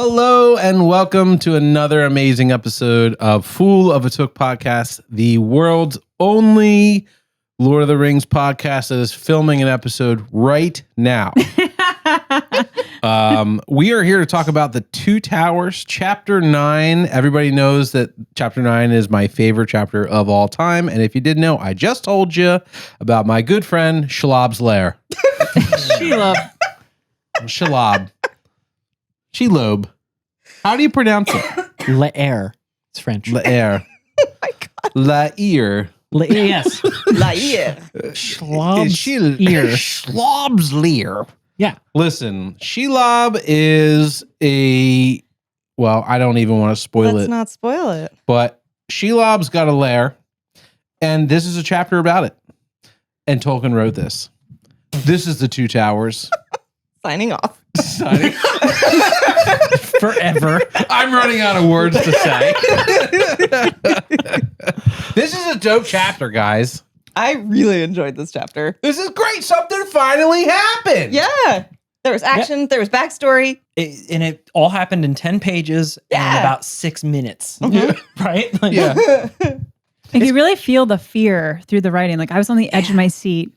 Hello and welcome to another amazing episode of Fool of a Took podcast, the world's only Lord of the Rings podcast that is filming an episode right now. We are here to talk about The Two Towers, Chapter 9. Everybody knows that Chapter 9 is my favorite chapter of all time. And if you didn't know, I just told you about my good friend Shelob's Lair. Shelob. Shelob. How do you pronounce it? Lair. It's French. Lair. Oh my God. Lair. Yes. Lair. Shelob's ear. Shelob's Lair. Yeah. Listen, Shelob is a... Well, I don't even want to spoil Let's it. not spoil it. But Shelob's got a lair, and this is a chapter about it. And Tolkien wrote this. This is The Two Towers. Signing off. Forever. I'm running out of words to say. This is a dope chapter, guys. I really enjoyed this chapter. This is great. Something finally happened. Yeah. There was action. There was backstory. It all happened in 10 pages in about 6 minutes. Right? Like, Yeah. Like you really feel the fear through the writing. Like I was on the edge of my seat.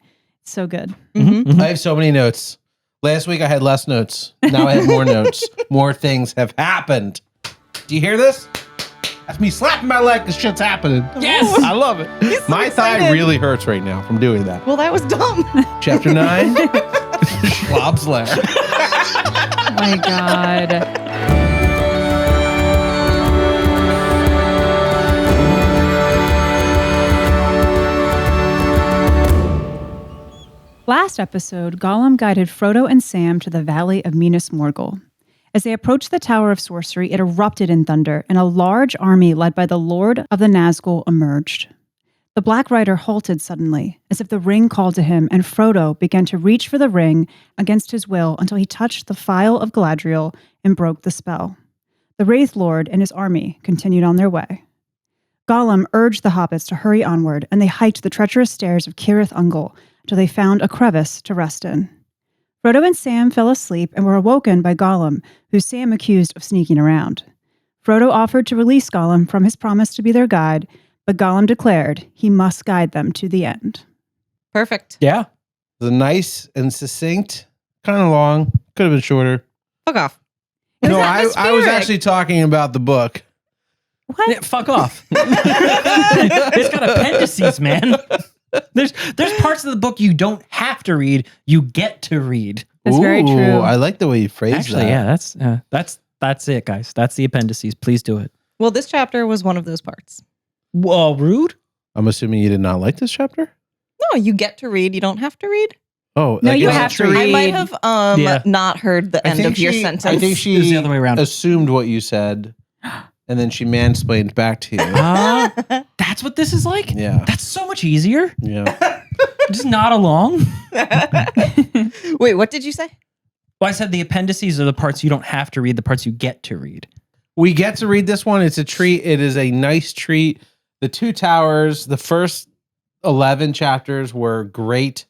So good. I have so many notes. Last week I had less notes. Now I have more notes. More things have happened. Do you hear this? That's me slapping my leg because shit's happening. Yes! I love it. He's so My thigh excited. really hurts right now from doing that. Well, that was dumb. Chapter 9, Shelob's Lair. Oh my God. Last episode, Gollum guided Frodo and Sam to the Valley of Minas Morgul. As they approached the Tower of Sorcery, it erupted in thunder, and a large army led by the Lord of the Nazgul emerged. The Black Rider halted suddenly, as if the ring called to him, and Frodo began to reach for the ring against his will until he touched the phial of Galadriel and broke the spell. The Wraith Lord and his army continued on their way. Gollum urged the hobbits to hurry onward, and they hiked the treacherous stairs of Cirith Ungol till they found a crevice to rest in. Frodo and Sam fell asleep and were awoken by Gollum, who Sam accused of sneaking around. Frodo offered to release Gollum from his promise to be their guide, but Gollum declared he must guide them to the end. Perfect. Yeah. It was nice and succinct. Kind of long. Could have been shorter. Fuck off. No, I was atmospheric. actually talking about the book. What? Yeah, fuck off. It's got appendices, man. There's parts of the book you don't have to read, you get to read. That's very true. I like the way you phrased Actually, that. yeah, that's it, guys. That's the appendices. Please do it. Well, this chapter was one of those parts. Whoa, rude? I'm assuming you did not like this chapter? No, you get to read. You don't have to read. Oh, No, like you it's a have to treat. read. I might have Yeah. not heard the end of your sentence. I think It was she the other way around. assumed what you said, and then she mansplained back to you. That's what this is like? Yeah. That's so much easier. Yeah. Just nod along. Wait, what did you say? Well, I said the appendices are the parts you don't have to read, the parts you get to read. We get to read this one. It's a treat. It is a nice treat. The Two Towers, the first 11 chapters were great.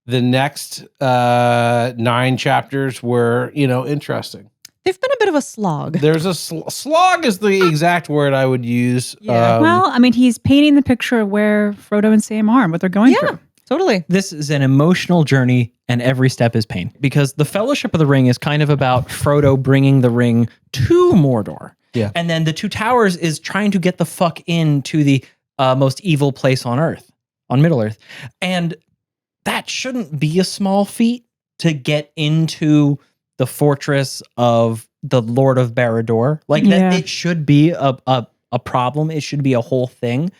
The next 9 chapters were, interesting. They've been a bit of a slog. There's a slog is the exact word I would use. Yeah. Well, I mean, he's painting the picture of where Frodo and Sam are and what they're going through. Totally. This is an emotional journey, and every step is pain. Because the Fellowship of the Ring is kind of about Frodo bringing the ring to Mordor. Yeah. And then the Two Towers is trying to get the fuck into the most evil place on Earth, on Middle Earth. And that shouldn't be a small feat to get into the fortress of the Lord of Barad-dûr. Like, Yeah. that, it should be a problem. It should be a whole thing.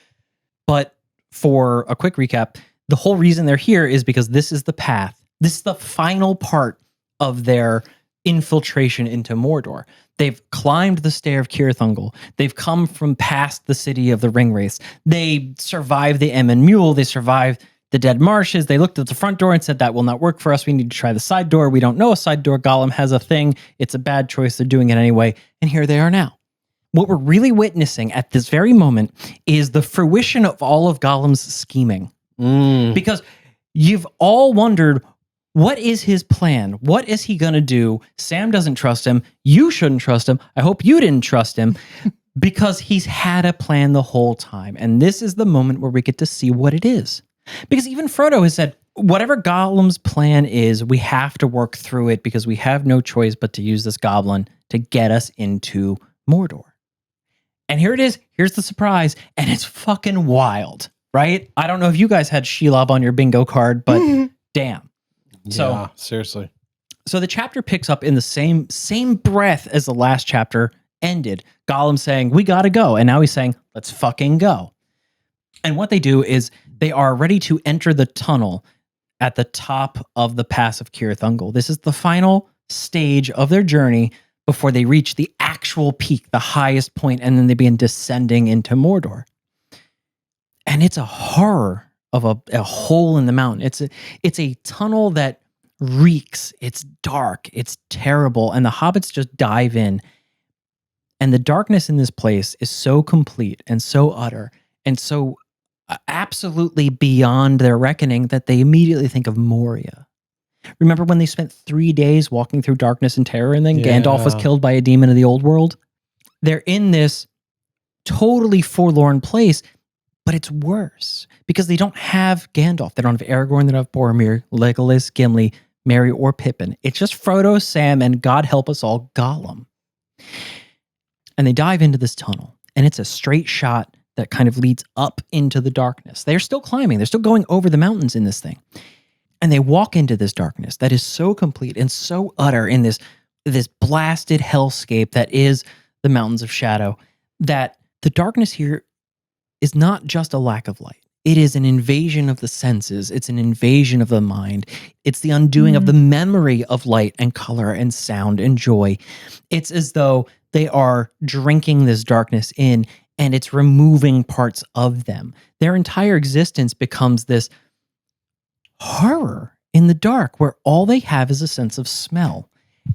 But for a quick recap, the whole reason they're here is because this is the path. This is the final part of their infiltration into Mordor. They've climbed the stair of Cirith Ungol. They've come from past the city of the Ringwraiths. They survived the Emyn Muil. They survived the Dead Marshes. They looked at the front door and said, that will not work for us. We need to try the side door. We don't know a side door. Gollum has a thing. It's a bad choice. They're doing it anyway. And here they are now. What we're really witnessing at this very moment is the fruition of all of Gollum's scheming. Because you've all wondered, What is his plan? What is he going to do? Sam doesn't trust him. You shouldn't trust him. I hope you didn't trust him because he's had a plan the whole time. And this is the moment where we get to see what it is. Because even Frodo has said, whatever Gollum's plan is, we have to work through it because we have no choice but to use this goblin to get us into Mordor. And here it is. Here's the surprise. And it's fucking wild, right? I don't know if you guys had Shelob on your bingo card, but damn. So, yeah, seriously. So the chapter picks up in the same breath as the last chapter ended. Gollum saying, we gotta go. And now he's saying, let's fucking go. And what they do is they are ready to enter the tunnel at the top of the pass of Cirith Ungol. This is the final stage of their journey before they reach the actual peak, the highest point, and then they begin descending into Mordor. And it's a horror of a hole in the mountain. It's a tunnel that reeks. It's dark. It's terrible. And the hobbits just dive in. And the darkness in this place is so complete and so utter and so absolutely beyond their reckoning that they immediately think of Moria. Remember when they spent 3 days walking through darkness and terror and then Gandalf was killed by a demon of the old world? They're in this totally forlorn place, but it's worse because they don't have Gandalf. They don't have Aragorn. They don't have Boromir, Legolas, Gimli, Merry, or Pippin. It's just Frodo, Sam, and God help us all, Gollum. And they dive into this tunnel, and it's a straight shot that kind of leads up into the darkness. They're still climbing. They're still going over the mountains in this thing. And they walk into this darkness that is so complete and so utter in this blasted hellscape that is the Mountains of Shadow, that the darkness here is not just a lack of light. It is an invasion of the senses. It's an invasion of the mind. It's the undoing of the memory of light and color and sound and joy. It's as though they are drinking this darkness in and it's removing parts of them. Their entire existence becomes this horror in the dark where all they have is a sense of smell.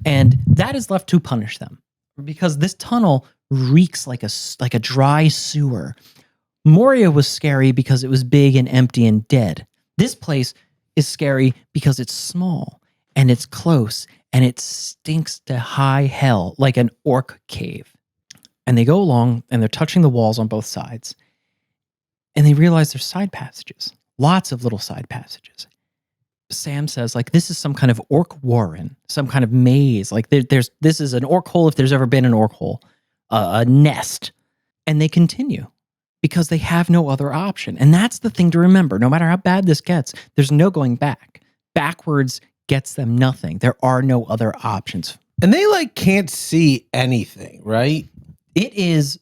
And that is left to punish them because this tunnel reeks like a dry sewer. Moria was scary because it was big and empty and dead. This place is scary because it's small and it's close and it stinks to high hell like an orc cave. And they go along and they're touching the walls on both sides. And they realize there's side passages, lots of little side passages. Sam says, like, this is some kind of orc warren, some kind of maze. Like this is an orc hole if there's ever been an orc hole, a nest. And they continue because they have no other option. And that's the thing to remember. No matter how bad this gets, there's no going back. Backwards gets them nothing. There are no other options. And they can't see anything, right? It is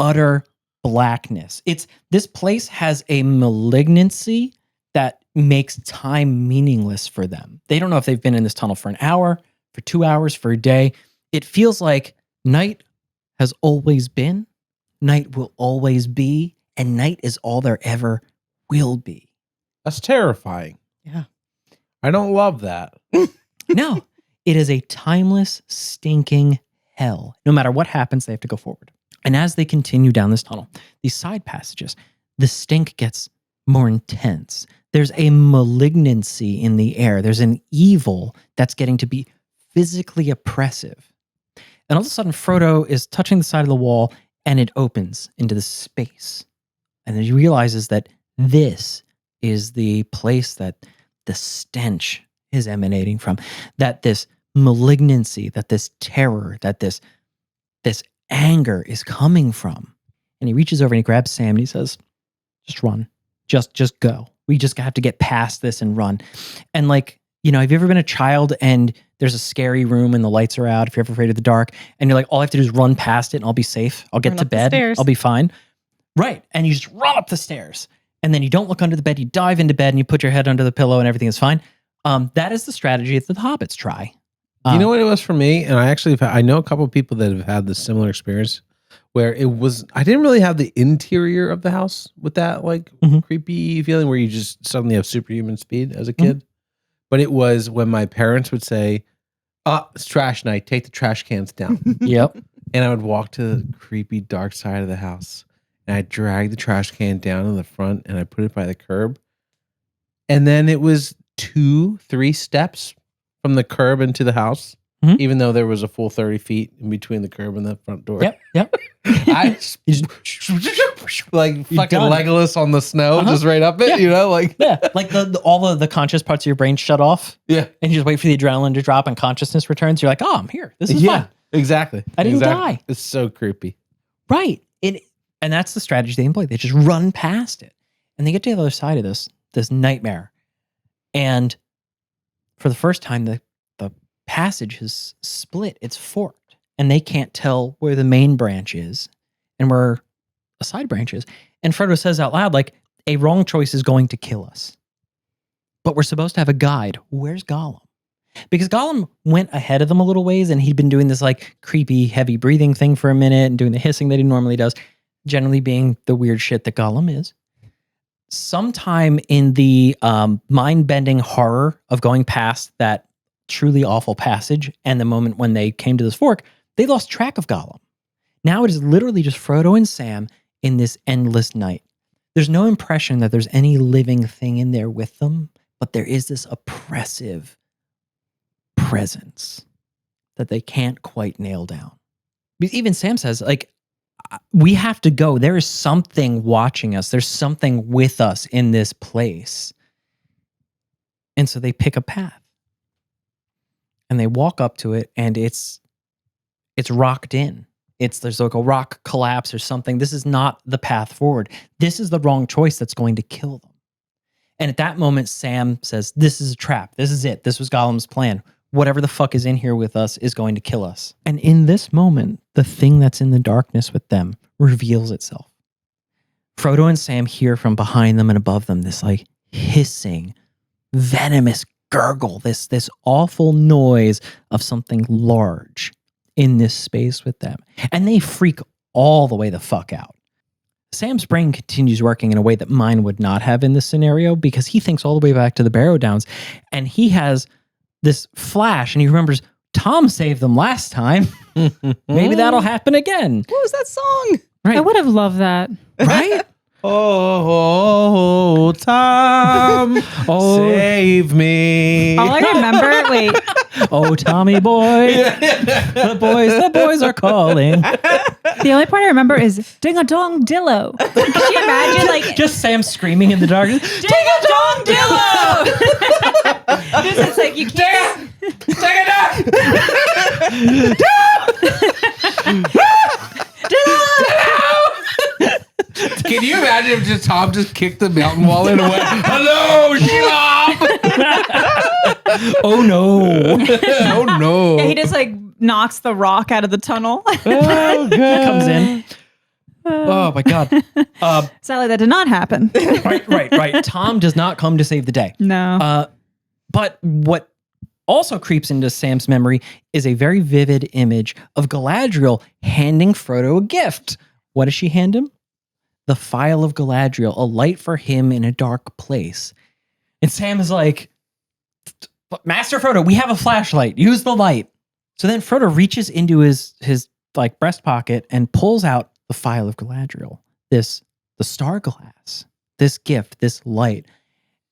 utter blackness. This place has a malignancy that makes time meaningless for them. They don't know if they've been in this tunnel for an hour, for 2 hours, for a day. It feels like night has always been, night will always be, and night is all there ever will be. That's terrifying. Yeah. I don't love that. No, it is a timeless, stinking hell. No matter what happens, they have to go forward. And as they continue down this tunnel, these side passages, the stink gets more intense. There's a malignancy in the air. There's an evil that's getting to be physically oppressive. And all of a sudden, Frodo is touching the side of the wall and it opens into the space. And then he realizes that this is the place that the stench is emanating from, that this malignancy, that this terror, that this anger is coming from. And he reaches over and he grabs Sam and he says, just run. Just go. We just have to get past this and run. And have you ever been a child and there's a scary room and the lights are out, if you're ever afraid of the dark, and you're like, all I have to do is run past it and I'll be safe. I'll get to bed. I'll be fine. Right. And you just run up the stairs. And then you don't look under the bed. You dive into bed and you put your head under the pillow and everything is fine. That is the strategy that the hobbits try. You know what it was for me? And I know a couple of people that have had this similar experience where I didn't really have the interior of the house with that creepy feeling where you just suddenly have superhuman speed as a kid. But it was when my parents would say, it's trash night, take the trash cans down. Yep. And I would walk to the creepy dark side of the house and I'd drag the trash can down in the front and I put it by the curb. And then it was 2-3 steps from the curb into the house, Mhm. even though there was a full 30 feet in between the curb and the front door. Yep. I like fucking done. Legolas on the snow, Uh-huh. just right up it, Yeah. like Yeah. Like all of the conscious parts of your brain shut off, yeah, and you just wait for the adrenaline to drop and consciousness returns. You're like, oh, I'm here. This is fun. exactly. I didn't die. It's so creepy. Right. And that's the strategy they employ. They just run past it. And they get to the other side of this nightmare. And for the first time, the passage has split. It's forked. And they can't tell where the main branch is and where a side branch is. And Frodo says out loud, like, a wrong choice is going to kill us. But we're supposed to have a guide. Where's Gollum? Because Gollum went ahead of them a little ways, and he'd been doing this like creepy, heavy breathing thing for a minute and doing the hissing that he normally does, generally being the weird shit that Gollum is. Sometime in the mind-bending horror of going past that truly awful passage and the moment when they came to this fork, they lost track of Gollum. Now it is literally just Frodo and Sam in this endless night. There's no impression that there's any living thing in there with them, but there is this oppressive presence that they can't quite nail down. Because even Sam says, like, we have to go. There is something watching us. There's something with us in this place. And so they pick a path. And they walk up to it, and it's rocked in. There's like a rock collapse or something. This is not the path forward. This is the wrong choice that's going to kill them. And at that moment, Sam says, this is a trap. This is it. This was Gollum's plan. Whatever the fuck is in here with us is going to kill us. And in this moment, the thing that's in the darkness with them reveals itself. Frodo and Sam hear from behind them and above them this like hissing, venomous gurgle, this awful noise of something large in this space with them. And they freak all the way the fuck out. Sam's brain continues working in a way that mine would not have in this scenario, because he thinks all the way back to the Barrow Downs, and he has this flash and he remembers Tom saved them last time. Maybe that'll happen again. What was that song? Right. I would have loved that. Right? Oh, Tom, save me. All I remember, wait, Oh, Tommy boy. The boys are calling. the only part I remember is ding a dong dillo. Could you imagine, like, Just Sam screaming in the darkness. ding a dong dillo? It's like you can't. Can you imagine if just Tom just kicked the mountain wall in and went, hello, Shelob? Oh no. Oh, no. Yeah, he just like knocks the rock out of the tunnel. Oh, God. Comes in. Oh my God. Sadly, that did not happen. Right. Tom does not come to save the day. No. But what also creeps into Sam's memory is a very vivid image of Galadriel handing Frodo a gift. What does she hand him? The Phial of Galadriel, a light for him in a dark place. And Sam is like, Master Frodo, we have a flashlight. Use the light. So then Frodo reaches into his like breast pocket and pulls out the Phial of Galadriel, the star glass, this gift, this light.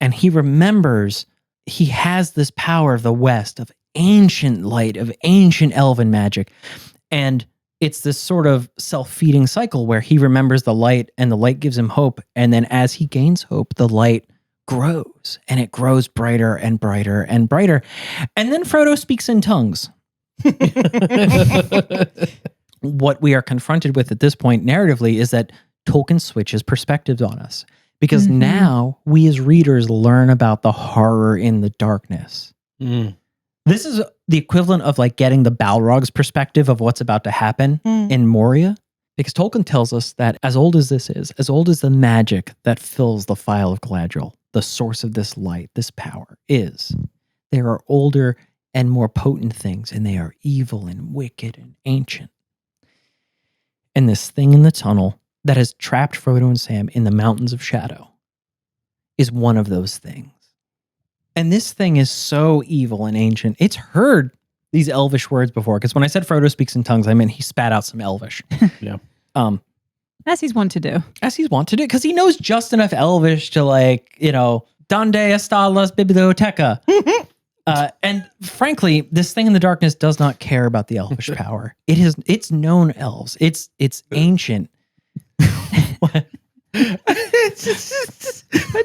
And he remembers he has this power of the West, of ancient light, of ancient elven magic. And it's this sort of self-feeding cycle where he remembers the light and the light gives him hope. And then as he gains hope, the light grows and it grows brighter and brighter and brighter. And then Frodo speaks in tongues. What we are confronted with at this point narratively is that Tolkien switches perspectives on us, because now we as readers learn about the horror in the darkness. This is the equivalent of like getting the Balrog's perspective of what's about to happen in Moria, because Tolkien tells us that as old as this is, as old as the magic that fills the Phial of Galadriel, the source of this light, this power is, there are older and more potent things, and they are evil and wicked and ancient. And this thing in the tunnel that has trapped Frodo and Sam in the mountains of shadow is one of those things. And this thing is so evil and ancient. It's heard these elvish words before, because when I said Frodo speaks in tongues, I meant he spat out some elvish. Yeah. As he's wont to do. As he's wont to do, because he knows just enough elvish to Donde está las biblioteca? And frankly, this thing in the darkness does not care about the elvish power. It's known elves. It's ancient. What? I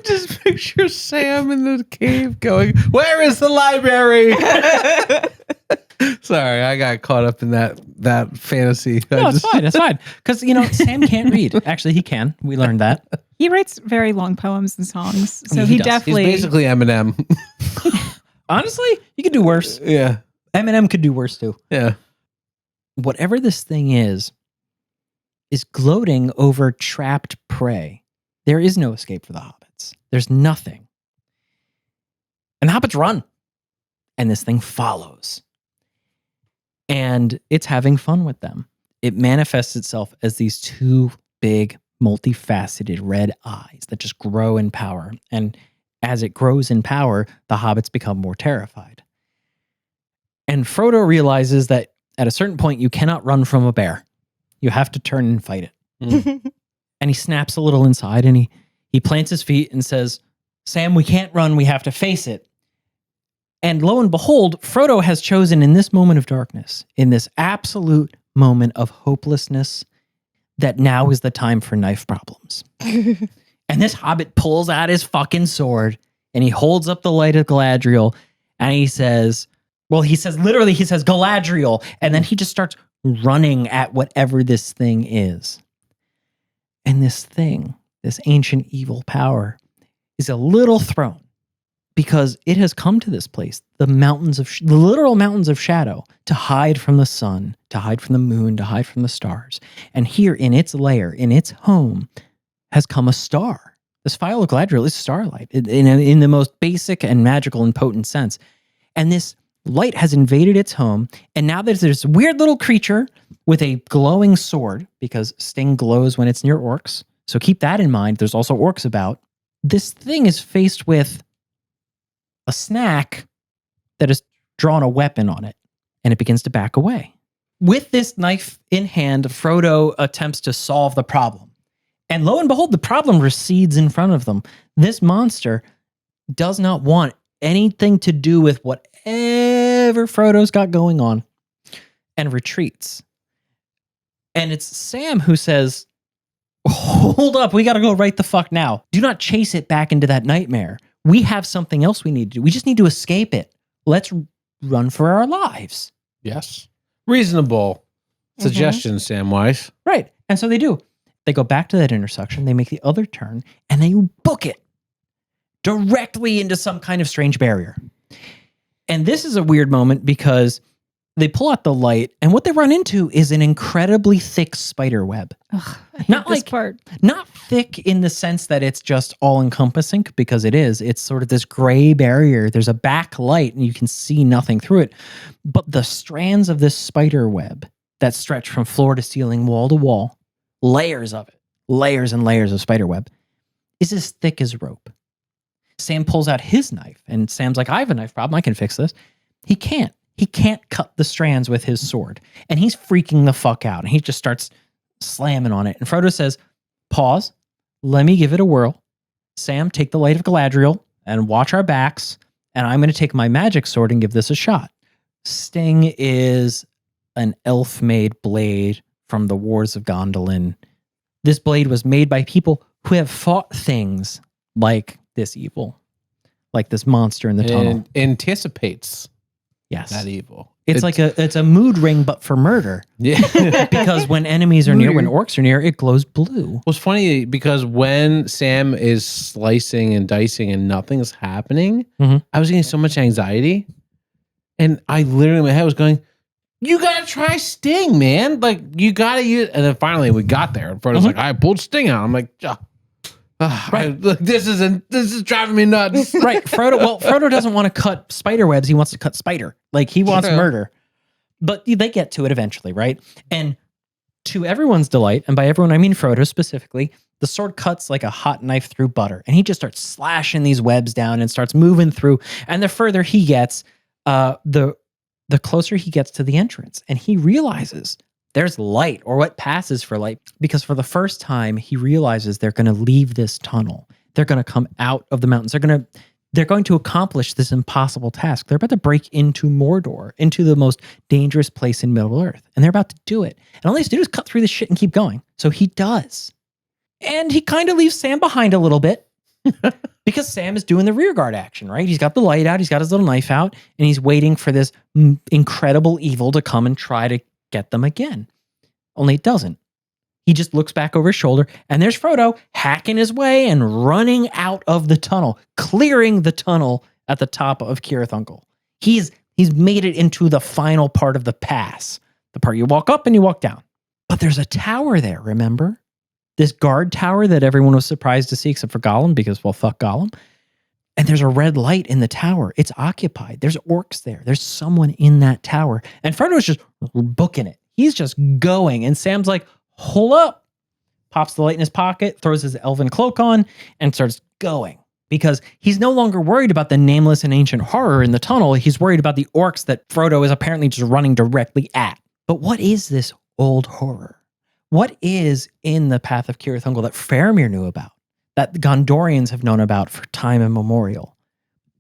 just picture Sam in the cave going, "Where is the library?" Sorry, I got caught up in that fantasy. No, it's fine. It's fine. Because, Sam can't read. Actually, he can. We learned that. He writes very long poems and songs, so He he does. definitely. He's basically Eminem. Honestly, you could do worse. Yeah, Eminem could do worse too. yeah. Whatever this thing is gloating over trapped prey. There is no escape for the hobbits. There's nothing. And the hobbits run. And this thing follows. And it's having fun with them. It manifests itself as these two big, multifaceted red eyes that just grow in power. And as it grows in power, the hobbits become more terrified. And Frodo realizes that at a certain point, you cannot run from a bear. You have to turn and fight it. And he snaps a little inside and he plants his feet and says, Sam, we can't run. We have to face it. And lo and behold, Frodo has chosen in this moment of darkness, in this absolute moment of hopelessness, that now is the time for knife problems. And this hobbit pulls out his fucking sword and he holds up the light of Galadriel and he says Galadriel. And then he just starts running at whatever this thing is. And this thing, this ancient evil power, is a little thrown because it has come to this place, the literal mountains of shadow, to hide from the sun, to hide from the moon, to hide from the stars. And here in its lair, in its home, has come a star. This phial of Galadriel is starlight in the most basic and magical and potent sense. And this light has invaded its home, and now there's this weird little creature with a glowing sword, because Sting glows when it's near orcs. So keep that in mind. There's also orcs about. This thing is faced with a snack that has drawn a weapon on it, and it begins to back away. With this knife in hand, Frodo attempts to solve the problem. And lo and behold, the problem recedes in front of them. This monster does not want anything to do with whatever Frodo's got going on and retreats. And it's Sam who says, hold up, we got to go right the fuck now. Do not chase it back into that nightmare. We have something else we need to do. We just need to escape it. Let's run for our lives. Yes. Reasonable suggestion, Samwise. Right. And so they do. They go back to that intersection, they make the other turn, and they book it directly into some kind of strange barrier. And this is a weird moment because they pull out the light, and what they run into is an incredibly thick spider web. Ugh, I hate Not this like- part. Not thick in the sense that it's just all-encompassing, because it is. It's sort of this gray barrier. There's a backlight, and you can see nothing through it. But the strands of this spider web that stretch from floor to ceiling, wall to wall, layers of it, layers and layers of spider web, is as thick as rope. Sam pulls out his knife, and Sam's like, I have a knife problem. I can fix this. He can't. He can't cut the strands with his sword. And he's freaking the fuck out. And he just starts slamming on it. And Frodo says, pause. Let me give it a whirl. Sam, take the light of Galadriel and watch our backs. And I'm going to take my magic sword and give this a shot. Sting is an elf-made blade from the Wars of Gondolin. This blade was made by people who have fought things like this evil, like this monster in the tunnel. Anticipates Yes. that evil. It's a mood ring, but for murder. Yeah. Because when enemies are near, when orcs are near, it glows blue. Well, it's funny because when Sam is slicing and dicing and nothing's happening, Mhm. I was getting so much anxiety. And I literally in my head was going, you got to try Sting, man. Like, you got to use. And then finally we got there. And Frodo's like, I pulled Sting out. I'm like, right. This is driving me nuts. Right. Frodo doesn't want to cut spider webs. He wants to cut spider. Like, he wants murder. But they get to it eventually, right? And to everyone's delight, and by everyone I mean Frodo specifically, the sword cuts like a hot knife through butter. And he just starts slashing these webs down and starts moving through. And the further he gets, the closer he gets to the entrance. And he realizes there's light, or what passes for light, because for the first time, he realizes they're going to leave this tunnel. They're going to come out of the mountains. They're going to accomplish this impossible task. They're about to break into Mordor, into the most dangerous place in Middle Earth. And they're about to do it. And all they have to do is cut through this shit and keep going. So he does. And he kind of leaves Sam behind a little bit because Sam is doing the rear guard action, right? He's got the light out. He's got his little knife out. And he's waiting for this incredible evil to come and try to get them again. Only it doesn't. He just looks back over his shoulder, and there's Frodo hacking his way and running out of the tunnel, clearing the tunnel at the top of Cirith Ungol. He's made it into the final part of the pass, the part you walk up and you walk down. But there's a tower there, remember? This guard tower that everyone was surprised to see except for Gollum because, well, fuck Gollum. And there's a red light in the tower. It's occupied. There's orcs there. There's someone in that tower. And Frodo's just booking it. He's just going. And Sam's like, hold up, pops the light in his pocket, throws his elven cloak on, and starts going. Because he's no longer worried about the nameless and ancient horror in the tunnel. He's worried about the orcs that Frodo is apparently just running directly at. But what is this old horror? What is in the path of Cirith Ungol that Faramir knew about, that the Gondorians have known about for time immemorial?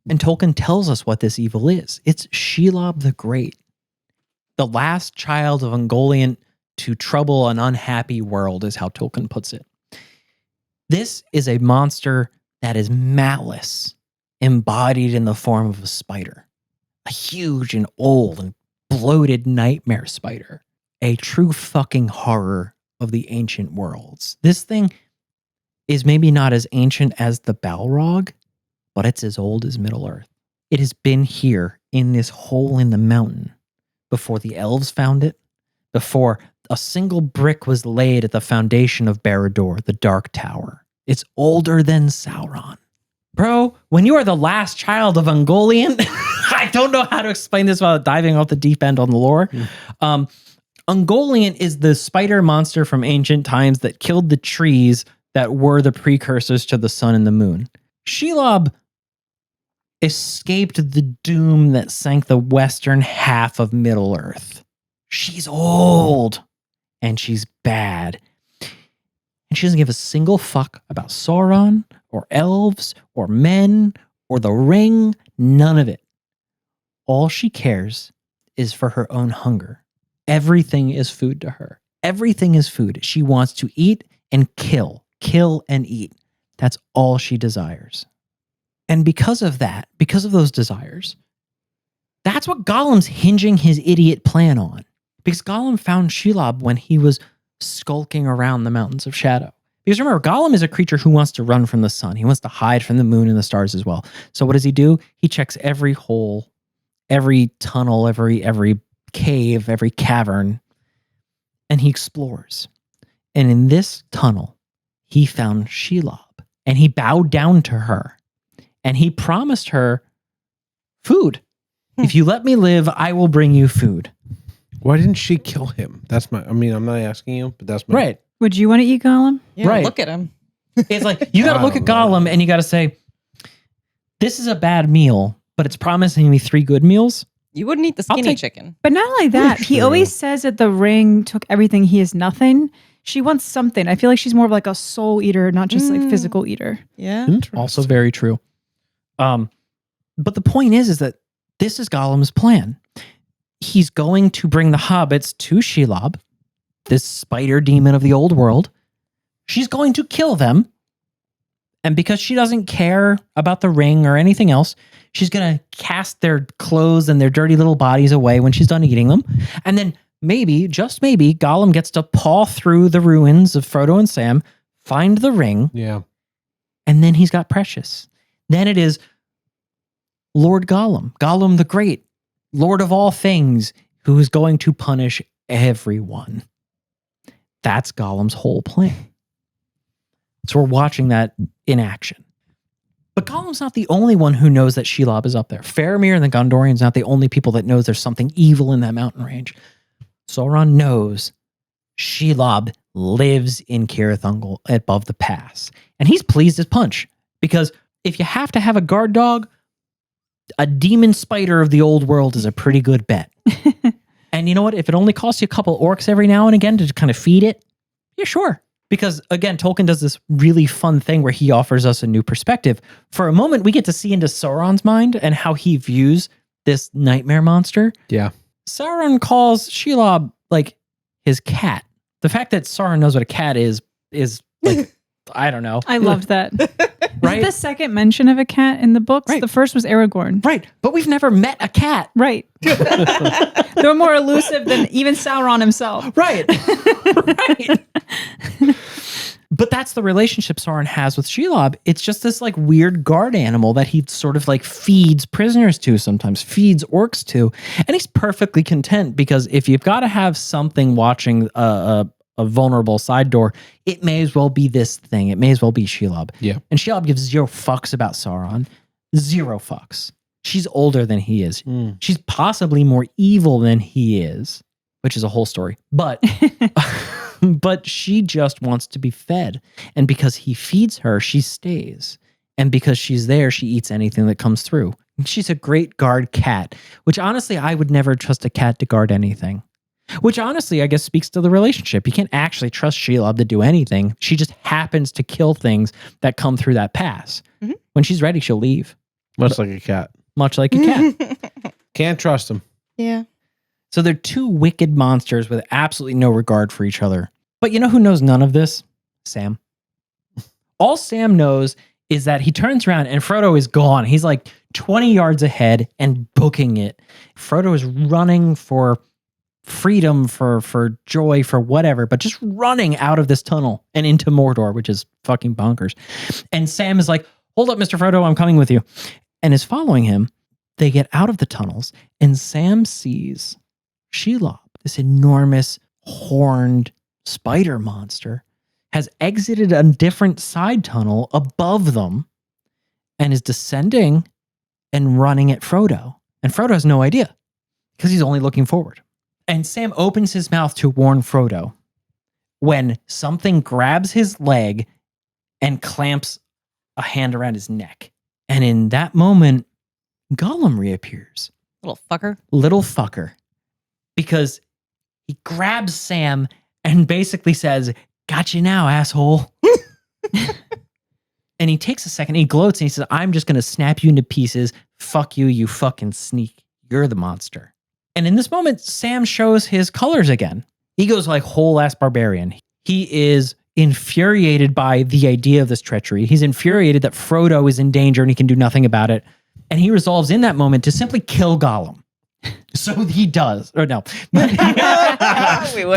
And Tolkien tells us what this evil is. It's Shelob the Great, the last child of Ungoliant to trouble an unhappy world, is how Tolkien puts it. This is a monster that is malice embodied in the form of a spider, a huge and old and bloated nightmare spider, a true fucking horror of the ancient worlds. This thing is maybe not as ancient as the Balrog, but it's as old as Middle Earth. It has been here in this hole in the mountain before the elves found it, before a single brick was laid at the foundation of Barad-dûr, the Dark Tower. It's older than Sauron. Bro, when you are the last child of Ungoliant, I don't know how to explain this without diving off the deep end on the lore. Ungoliant is the spider monster from ancient times that killed the trees that were the precursors to the sun and the moon. Shelob escaped the doom that sank the western half of Middle Earth. She's old. And she's bad. And she doesn't give a single fuck about Sauron or elves or men or the ring. None of it. All she cares is for her own hunger. Everything is food to her. Everything is food. She wants to eat and kill and eat. That's all she desires. And because of that, because of those desires, that's what Gollum's hinging his idiot plan on. Because Gollum found Shelob when he was skulking around the Mountains of Shadow. Because remember, Gollum is a creature who wants to run from the sun. He wants to hide from the moon and the stars as well. So what does he do? He checks every hole, every tunnel, every cave, every cavern, and he explores. And in this tunnel, he found Shelob. And he bowed down to her. And he promised her food. If you let me live, I will bring you food. Why didn't she kill him? I'm not asking you, but that's my... Right. Would you want to eat Gollum? Yeah, Right. look at him. It's like, you got to look at Gollum and you got to say, this is a bad meal, but it's promising me 3 good meals. You wouldn't eat the skinny chicken. But not only that, he always says that the ring took everything, he is nothing. She wants something. I feel like she's more of like a soul eater, not just like physical eater. Yeah. Also very true. But the point is that this is Gollum's plan. He's going to bring the hobbits to Shelob, this spider demon of the old world. She's going to kill them. And because she doesn't care about the ring or anything else, she's going to cast their clothes and their dirty little bodies away when she's done eating them. And then maybe, just maybe, Gollum gets to paw through the ruins of Frodo and Sam, find the ring. Yeah. And then he's got Precious. Then it is Lord Gollum, Gollum the Great, Lord of all things, who is going to punish everyone. That's Gollum's whole plan. So we're watching that in action. But Gollum's not the only one who knows that Shelob is up there. Faramir and the Gondorians not the only people that knows there's something evil in that mountain range. Sauron knows Shelob lives in Cirith Ungol above the pass. And he's pleased as punch. Because if you have to have a guard dog, a demon spider of the old world is a pretty good bet. And you know what? If it only costs you a couple orcs every now and again to kind of feed it, yeah, sure. Because again, Tolkien does this really fun thing where he offers us a new perspective. For a moment, we get to see into Sauron's mind and how he views this nightmare monster. Yeah. Sauron calls Shelob like his cat. The fact that Sauron knows what a cat is like, I don't know. I loved that. Right? The second mention of a cat in the books. Right. The first was Aragorn. Right. But we've never met a cat. Right. They're more elusive than even Sauron himself. Right. Right. But that's the relationship Sauron has with Shelob. It's just this like weird guard animal that he sort of like feeds prisoners to sometimes, feeds orcs to. And he's perfectly content because if you've got to have something watching a vulnerable side door, it may as well be this thing. It may as well be Shelob. Yeah. And Shelob gives 0 fucks about Sauron. 0 fucks. She's older than he is. She's possibly more evil than he is, which is a whole story. But but she just wants to be fed. And because he feeds her, she stays. And because she's there, she eats anything that comes through. And she's a great guard cat, which honestly, I would never trust a cat to guard anything. Which honestly, I guess, speaks to the relationship. You can't actually trust Shelob to do anything. She just happens to kill things that come through that pass. Mm-hmm. When she's ready, she'll leave. Much like a cat. Much like a cat. Can't trust him. Yeah. So they're 2 wicked monsters with absolutely no regard for each other. But you know who knows none of this? Sam. All Sam knows is that he turns around and Frodo is gone. He's like 20 yards ahead and booking it. Frodo is running for freedom, for joy, for whatever, but just running out of this tunnel and into Mordor, which is fucking bonkers. And Sam is like, hold up, Mr. Frodo, I'm coming with you. And is following him. They get out of the tunnels and Sam sees Shelob, this enormous horned spider monster, has exited a different side tunnel above them and is descending and running at Frodo. And Frodo has no idea because he's only looking forward. And Sam opens his mouth to warn Frodo when something grabs his leg and clamps a hand around his neck. And in that moment, Gollum reappears. Little fucker. Little fucker. Because he grabs Sam and basically says, got you now, asshole. And he takes a second, he gloats and he says, I'm just going to snap you into pieces. Fuck you, you fucking sneak. You're the monster. And in this moment, Sam shows his colors again. He goes like whole ass barbarian. He is infuriated by the idea of this treachery. He's infuriated that Frodo is in danger and he can do nothing about it. And he resolves in that moment to simply kill Gollum. So he does. Or no. But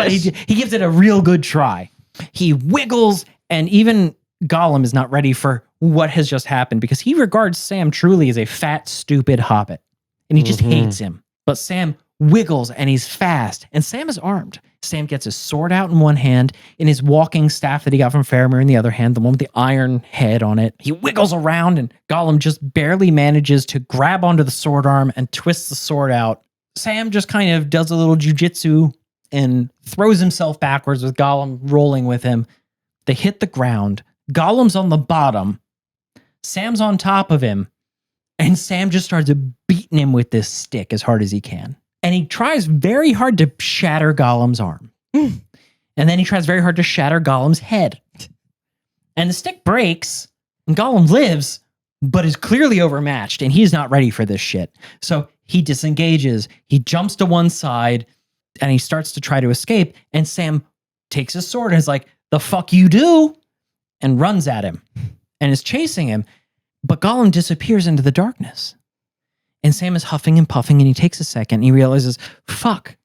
he gives it a real good try. He wiggles, and even Gollum is not ready for what has just happened because he regards Sam truly as a fat, stupid hobbit. And he just hates him. But Sam wiggles and he's fast. And Sam is armed. Sam gets his sword out in one hand, in his walking staff that he got from Faramir in the other hand, the one with the iron head on it. He wiggles around and Gollum just barely manages to grab onto the sword arm and twists the sword out. Sam just kind of does a little jujitsu and throws himself backwards with Gollum rolling with him. They hit the ground. Gollum's on the bottom. Sam's on top of him. And Sam just starts beating him with this stick as hard as he can. And he tries very hard to shatter Gollum's arm. And then he tries very hard to shatter Gollum's head. And the stick breaks, and Gollum lives, but is clearly overmatched, and he's not ready for this shit. So he disengages, he jumps to one side, and he starts to try to escape, and Sam takes his sword and is like, the fuck you do? And runs at him, and is chasing him. But Gollum disappears into the darkness. And Sam is huffing and puffing, and he takes a second, and he realizes, fuck,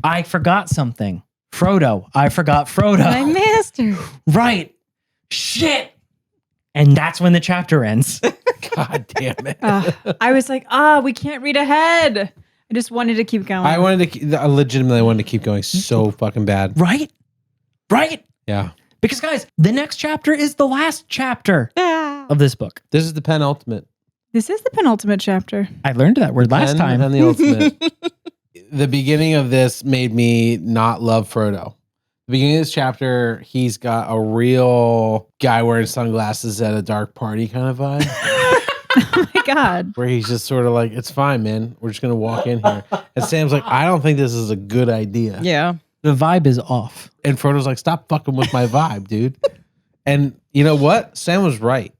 I forgot something. Frodo. I forgot Frodo. My master. Right. Shit. And that's when the chapter ends. God damn it. I was like, we can't read ahead. I just wanted to keep going. I legitimately wanted to keep going so fucking bad. Right? Right? Yeah. Because, guys, the next chapter is the last chapter of this book. This is the penultimate. This is the penultimate chapter. I learned that word last time. And the ultimate. The beginning of this made me not love Frodo. The beginning of this chapter, he's got a real guy wearing sunglasses at a dark party kind of vibe. Oh my God. Where he's just sort of like, it's fine, man. We're just going to walk in here. And Sam's like, I don't think this is a good idea. Yeah. The vibe is off. And Frodo's like, stop fucking with my vibe, dude. And you know what? Sam was right.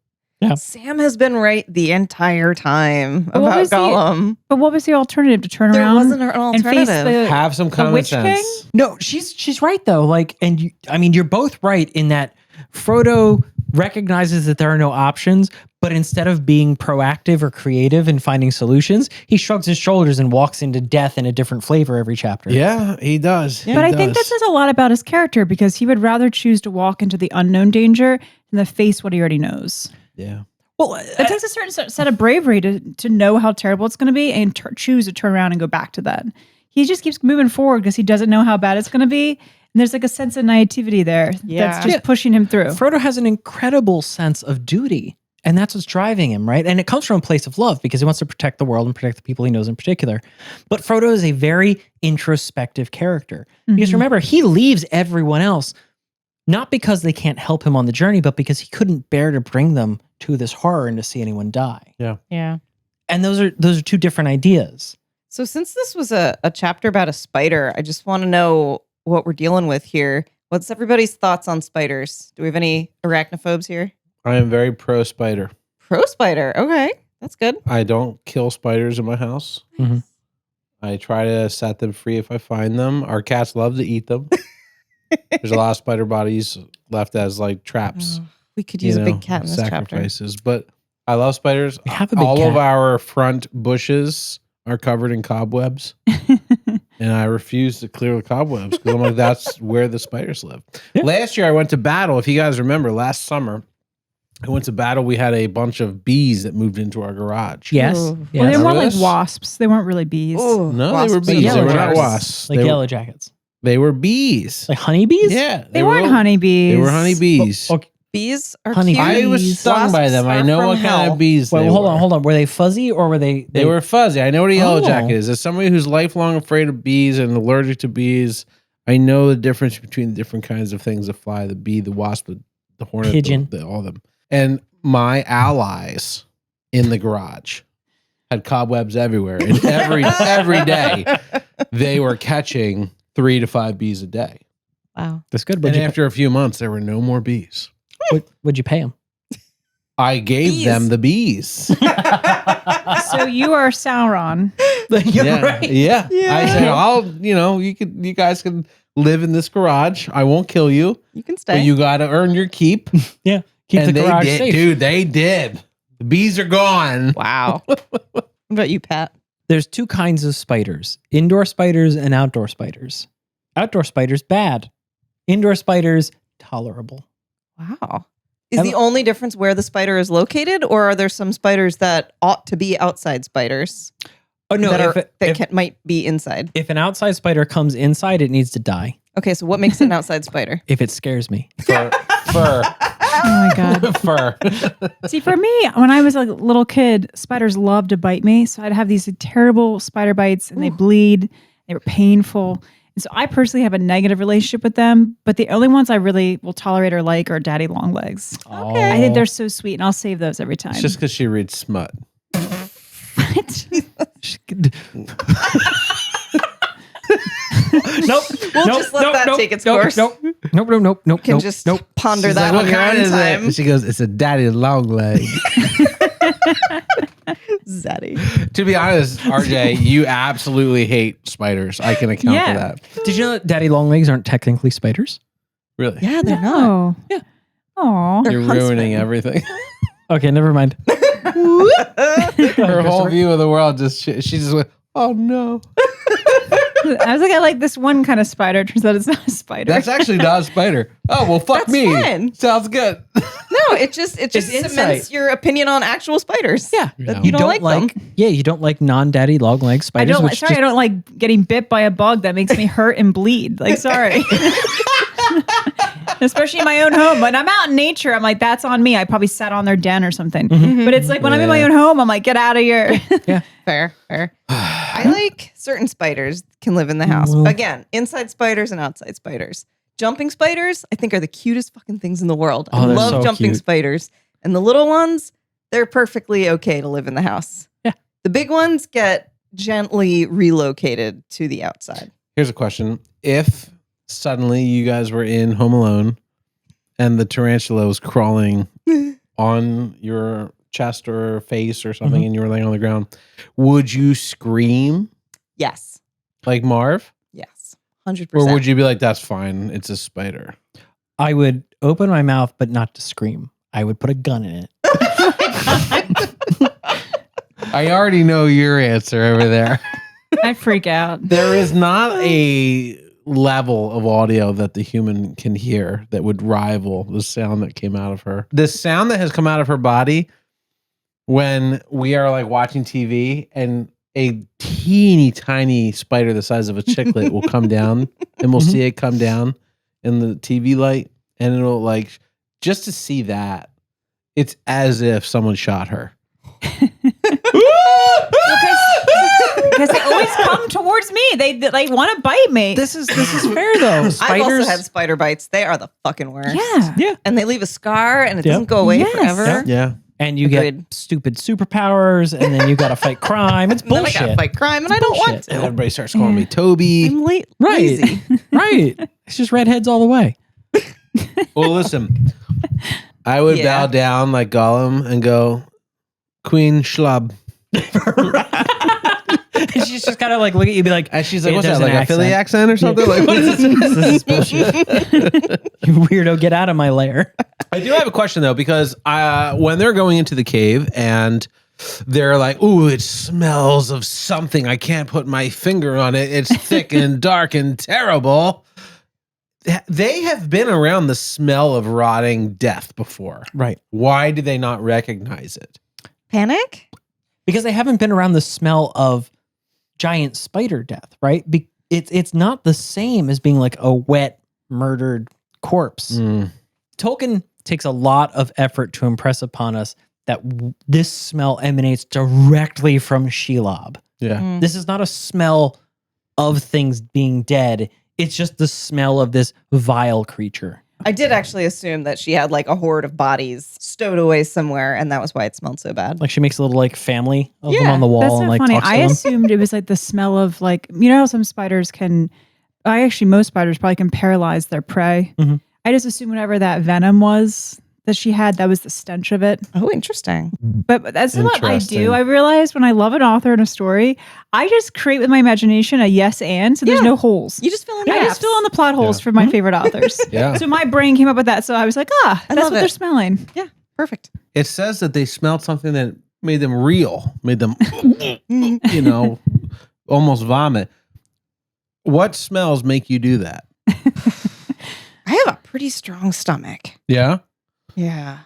Sam has been right the entire time But what about was the- Gollum. But what was the alternative to turn There around wasn't an and face alternative. Have some common Witch sense. King? No, she's right though. Like, and you, I mean, you're both right in that Frodo recognizes that there are no options, but instead of being proactive or creative in finding solutions, he shrugs his shoulders and walks into death in a different flavor every chapter. Yeah, he does. He But I think does. this says a lot about his character because he would rather choose to walk into the unknown danger than to face what he already knows. Yeah. Well, It takes a certain set of bravery to know how terrible it's going to be and choose to turn around and go back to that. He just keeps moving forward because he doesn't know how bad it's going to be. And there's like a sense of naivety there that's just pushing him through. Frodo has an incredible sense of duty, and that's what's driving him, right? And it comes from a place of love because he wants to protect the world and protect the people he knows in particular. But Frodo is a very introspective character. Because remember, he leaves everyone else, not because they can't help him on the journey, but because he couldn't bear to bring them to this horror and to see anyone die. Yeah. And those are two different ideas. So since this was a chapter about a spider, I just want to know what we're dealing with here. What's everybody's thoughts on spiders? Do we have any arachnophobes here? I am very pro spider. Pro spider. Okay. That's good. I don't kill spiders in my house. Mhm. I try to set them free if I find them. Our cats love to eat them. There's a lot of spider bodies left as like traps. We could use you a know, big cat in this chapter. sacrifices. But I love spiders. We have a big All cat. of our front bushes are covered in cobwebs. And I refuse to clear the cobwebs because I'm like, that's where the spiders live. Yeah. Last year I went to battle. If you guys remember, last summer, I went to battle. We had a bunch of bees that moved into our garage. Yes. Ooh. yes. Well, they were more Remember like this? wasps. They weren't really bees. Ooh, No, wasps they were and bees. They yellow were not jackets. wasps. Like they, yellow jackets. they were bees. Like honeybees? Yeah. They weren't honeybees. They were honeybees. Okay. Bees are Honey cute. I was bees. stung by Wasps them. I are know from what kind hell. of bees Wait, they hold were. on, hold on. Were they fuzzy or were they? They were fuzzy. I know what a yellow Oh. jacket is. As somebody who's lifelong afraid of bees and allergic to bees, I know the difference between the different kinds of things that fly: the bee, the wasp, the hornet, Pigeon. all of them. And my allies in the garage had cobwebs everywhere, and every day they were catching 3 to 5 bees a day. Wow. That's good. And after a few months, there were no more bees. What'd you pay them? I gave Bees. them the bees. So you are Sauron. Yeah. I said, you guys can live in this garage. I won't kill you, You can but stay. you got to earn your keep. Yeah. Keep And the garage they did, safe. dude. They did. The bees are gone. Wow. What about you, Pat? There's two kinds of spiders: indoor spiders and outdoor spiders. Outdoor spiders, bad. Indoor spiders, tolerable. Wow. Is the only difference where the spider is located, or are there some spiders that ought to be outside spiders Oh no! that might be inside? If an outside spider comes inside, it needs to die. Okay, so what makes it an outside spider? If it scares me. Fur. Oh my God. Fur. See, for me, when I was a little kid, spiders loved to bite me. So I'd have these terrible spider bites and they bleed. They were painful. And so I personally have a negative relationship with them. But the only ones I really will tolerate or like are daddy long legs. Okay. I think they're so sweet and I'll save those every time. It's just because she reads smut. Nope. We'll just let that take its course. Nope. Nope. You can just ponder that Like, on your own time. She goes, it's a daddy long leg. Zaddy. To be honest, RJ, you absolutely hate spiders. I can account Yeah. for that. Did you know that daddy long legs aren't technically spiders? Really? Yeah, they're not. Oh. Yeah. Aw. They're You're huntsmen. ruining everything. Okay, never mind. Her whole view of the world she just went, oh no. I was like, I like this one kind of spider. Turns out it's not a spider. That's actually not a spider. Oh, well, fuck That's me. fine. Sounds good. No, it just insight. cements your opinion on actual spiders. Yeah. Yeah. You don't like them. Yeah, you don't like non-daddy long leg I spiders. don't. Sorry, I don't like getting bit by a bug that makes me hurt and bleed. Like, sorry. Especially in my own home. When I'm out in nature, I'm like, that's on me. I probably sat on their den or something. But it's like when I'm in my own home, I'm like, get out of here. Fair. I like certain spiders can live in the house. Well- Again, inside spiders and outside spiders. Jumping spiders, I think, are the cutest fucking things in the world. Oh, I they're love so jumping cute. spiders. And the little ones, they're perfectly okay to live in the house. Yeah. The big ones get gently relocated to the outside. Here's a question. If suddenly you guys were in Home Alone and the tarantula was crawling on your chest or face or something and you were laying on the ground, would you scream Yes. like Marv? Yes. 100%. Or would you be like, that's fine, it's a spider? I would open my mouth, but not to scream. I would put a gun in it. I already know your answer over there. I freak out. There is not a level of audio that the human can hear that would rival the sound that came out of her. The sound that has come out of her body when we are like watching TV and a teeny tiny spider the size of a chiclet will come down and we'll see it come down in the TV light and it'll like, just to see that, it's as if someone shot her. Because they always come towards me. They want to bite me. This is fair though. I've Spiders. also had spider bites. They are the fucking worst. Yeah. And they leave a scar and it Yep. doesn't go away Yes. forever. Yep. Yeah. And you Agreed. get stupid superpowers, and then you got to fight crime. It's And then I bullshit. gotta fight crime and I don't want bullshit. And to. everybody starts calling me Toby. I'm late. Right. Lazy. Right. It's just redheads all the way. Well, listen, I would Yeah. bow down like Gollum and go, Queen Shelob. And she's just kind of like look at you, and be like, And she's like, "Yeah, what's there's that, like an a Philly accent or something? Like, what is this? This is bullshit. You weirdo, get out of my lair. I do have a question though, because when they're going into the cave and they're like, ooh, it smells of something. I can't put my finger on it. It's thick and dark and terrible. They have been around the smell of rotting death before. Right. Why do they not recognize it? Panic? Because they haven't been around the smell of giant spider death, right? It's not the same as being like a wet, murdered corpse. Tolkien takes a lot of effort to impress upon us that this smell emanates directly from Shelob. Yeah. This is not a smell of things being dead. It's just the smell of this vile creature. I did actually assume that she had like a horde of bodies stowed away somewhere, and that was why it smelled so bad. Like she makes a little like family of them Yeah, on the wall That's and so like funny. talks to I them. assumed it was like the smell of like, you know how some spiders can, most spiders probably can paralyze their prey. Mhm. I just assumed whatever that venom was that she had, that was the stench of it. Oh, interesting. But that's what I Interesting. do. I realized when I love an author and a story, I just create with my imagination a yes and, so there's Yeah. no holes. You just fill in the I just gaps. fill in the plot holes Yeah. for my favorite authors. Yeah. So my brain came up with that. So I was like, I that's love what it. they're smelling. Yeah, perfect. It says that they smelled something that made them real, made them, you know, almost vomit. What smells make you do that? I have a pretty strong stomach. Yeah. Yeah.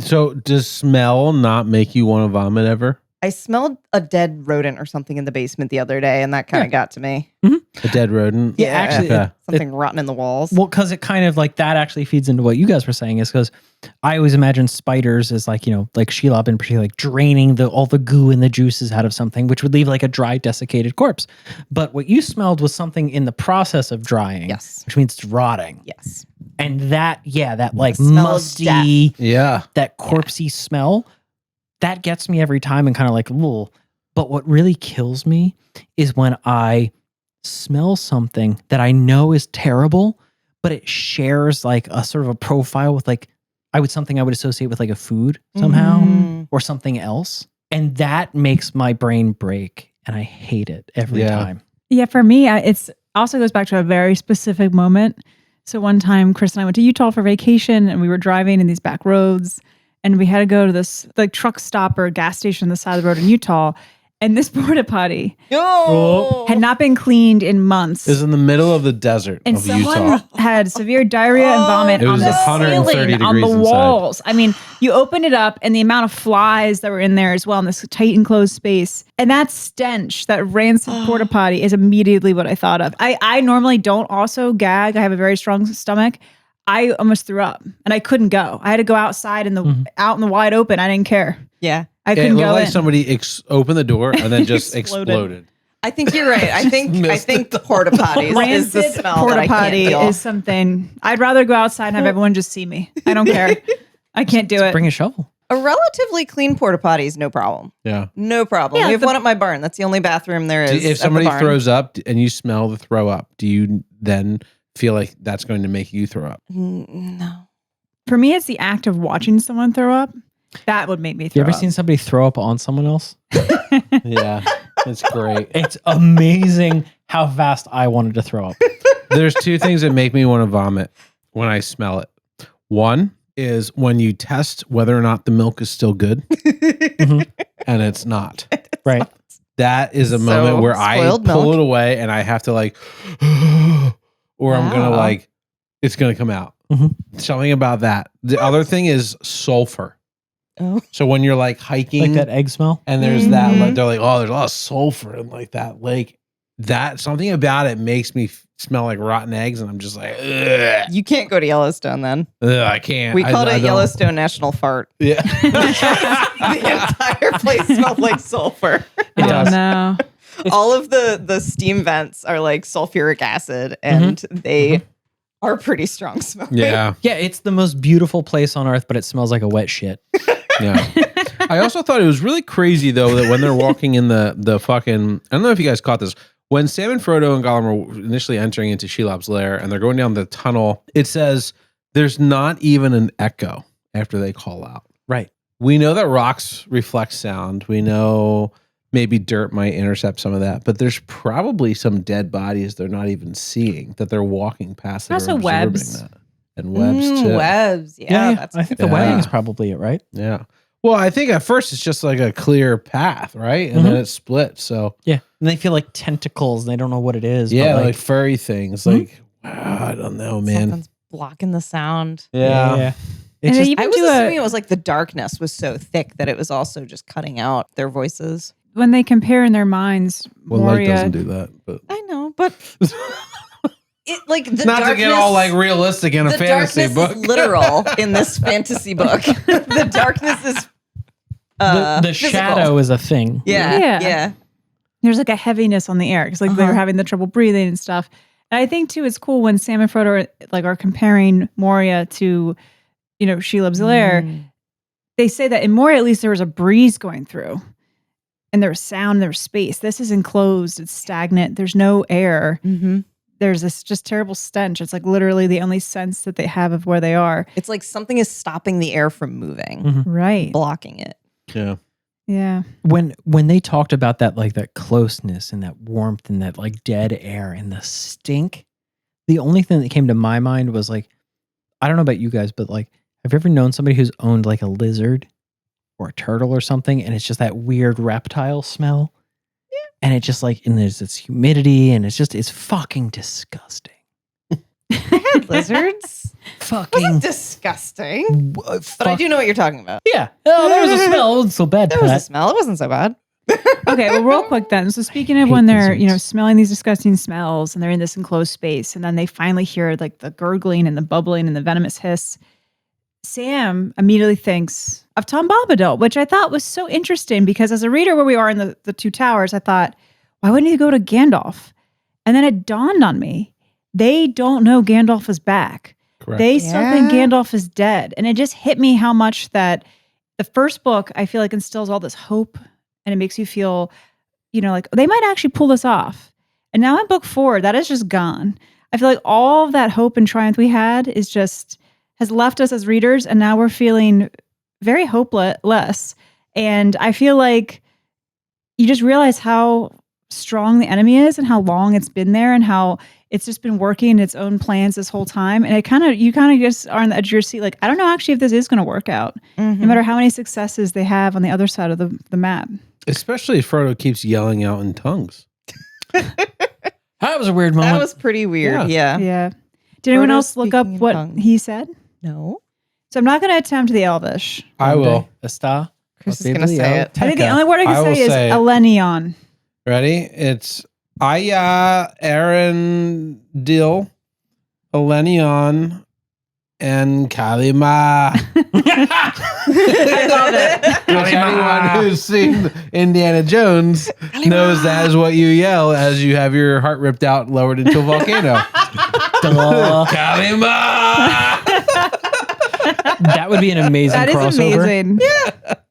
So does smell not make you want to vomit ever? I smelled a dead rodent or something in the basement the other day, and that kind of got to me. A dead rodent? Yeah, actually, Okay. Something rotten in the walls. Well, because it kind of like that actually feeds into what you guys were saying, is because I always imagine spiders as like, you know, like Shelob in particular, like draining all the goo and the juices out of something, which would leave like a dry, desiccated corpse. But what you smelled was something in the process of drying, Yes. which means it's rotting. Yes. And that like Smell of musty, Yeah. that corpsey smell, that gets me every time and kind of like, whoa. But what really kills me is when I smell something that I know is terrible, but it shares like a sort of a profile with like, something I would associate with like a food somehow Mhm. or something else. And that makes my brain break. And I hate it every Yeah. time. Yeah, for me, it's also goes back to a very specific moment. So one time, Chris and I went to Utah for vacation, and we were driving in these back roads, and we had to go to this like truck stop or gas station on the side of the road in Utah. And this porta potty Oh. had not been cleaned in months. Is in the middle of the desert And of someone Utah. had severe diarrhea and vomit It on was the 130 ceiling, on the degrees inside. walls. I mean, you open it up and the amount of flies that were in there as well in this tight enclosed space. And that stench, that rancid porta potty is immediately what I thought of. I normally don't also gag. I have a very strong stomach. I almost threw up and I couldn't go. I had to go outside in the out in the wide open. I didn't care. Yeah. I It couldn't looked go like in. somebody opened the door and then just Exploded. exploded. I think you're right. I think missed it. porta potties is the Rancid smell porta that I can't potty deal. is something. I'd rather go outside and have everyone just see me. I don't care. I can't do it. Bring a shovel. A relatively clean porta potty is no problem. Yeah. No problem. Yeah, we have the- one at my barn. That's the only bathroom there is. If at the somebody barn. throws up and you smell the throw up, do you then feel like that's going to make you throw up. No. For me, it's the act of watching someone throw up. That would make me throw You ever up. seen somebody throw up on someone else? Yeah, it's great. It's amazing how fast I wanted to throw up. There's two things that make me want to vomit when I smell it. One is when you test whether or not the milk is still good, and it's not. Right. That is a So moment where I spoiled pull milk. it away and I have to like, or I'm gonna Wow. like, it's gonna come out. Something about that. The other thing is sulfur. Oh. So when you're like hiking, Like that egg smell. and there's that, Mhm. like, they're like, oh, there's a lot of sulfur in like that lake. That something about it makes me smell like rotten eggs, and I'm just like, ugh, You can't go to Yellowstone then. I can't. We called I it don't- Yellowstone National Fart. Yeah. The entire place smelled like sulfur. It Oh, does. no. All of the steam vents are like sulfuric acid, and they are pretty strong smelling. Yeah. Yeah, it's the most beautiful place on earth, but it smells like a wet shit. Yeah. I also thought it was really crazy though that when they're walking in the fucking, I don't know if you guys caught this, when Sam and Frodo and Gollum are initially entering into Shelob's lair and they're going down the tunnel, it says there's not even an echo after they call out. Right. We know that rocks reflect sound. We know maybe dirt might intercept some of that, but there's probably some dead bodies they're not even seeing that they're walking past. That Also are absorbing webs. That. And webs too. Webs. Yeah, that's I think the Yeah. wedding's probably it, right? Yeah. Well, I think at first it's just like a clear path, right? And then it splits. So Yeah. And they feel like tentacles. And they don't know what it is. yeah, but like furry things. Like, wow, I don't know, man. something's blocking the sound. Yeah. It's And they just, even I was do assuming it was like the darkness was so thick that it was also just cutting out their voices. When they compare in their minds, Well, light Moria. doesn't do that, but I know, but it like the not darkness, to get all like realistic in a the fantasy darkness book. is literal in this fantasy book. The darkness is the physical. shadow is a thing. Yeah, Yeah. yeah. There's like a heaviness on the air because like they were having the trouble breathing and stuff. And I think too, it's cool when Sam and Frodo are comparing Moria to, Shelob's lair. They say that in Moria, at least there was a breeze going through, and there was sound, there was space. This is enclosed; it's stagnant. There's no air. Mm-hmm. There's this just terrible stench. It's like literally the only sense that they have of where they are. It's like something is stopping the air from moving, Right? blocking it. Yeah. Yeah. When they talked about that, like that closeness and that warmth and that like dead air and the stink, the only thing that came to my mind was like, I don't know about you guys, but like, have you ever known somebody who's owned like a lizard or a turtle or something, and it's just that weird reptile smell? Yeah. And it just like, and there's this humidity, and it's fucking disgusting. I had lizards. Fucking Wasn't disgusting, but I do know what you're talking about. Yeah. Oh, there was a smell. It wasn't so bad. There was a Pat. smell. It wasn't so bad. Okay, well, real quick then. So speaking of Hate when they're, lizards. smelling these disgusting smells and they're in this enclosed space, and then they finally hear like the gurgling and the bubbling and the venomous hiss, Sam immediately thinks of Tom Bombadil, which I thought was so interesting because as a reader where we are in the Two Towers, I thought, why wouldn't he go to Gandalf? And then it dawned on me, they don't know Gandalf is back. Correct. They still think Yeah. Gandalf is dead. And it just hit me how much that the first book, I feel like instills all this hope and it makes you feel, like they might actually pull this off. And now in book 4, that is just gone. I feel like all of that hope and triumph we had has left us as readers. And now we're feeling very hopeless. And I feel like you just realize how strong the enemy is and how long it's been there and how it's just been working its own plans this whole time. And you kind of just are on the edge of your seat. Like, I don't know actually if this is going to work out, no matter how many successes they have on the other side of the map. Especially if Frodo keeps yelling out in tongues. That was a weird moment. That was pretty weird. Yeah. Yeah. Did anyone Frodo else look up speaking in what tongues. he said? No. So I'm not going to attempt the Elvish. I will. A star. Chris is gonna say it. I think the only word I I can will say is say it. Elenion. Ready? It's Aya, Aaron, Dill, Elenion, and Kalima. I love it. Which anyone who's seen Indiana Jones knows that is what you yell as you have your heart ripped out and lowered into a volcano. Kalima! That would be an amazing That is crossover. amazing.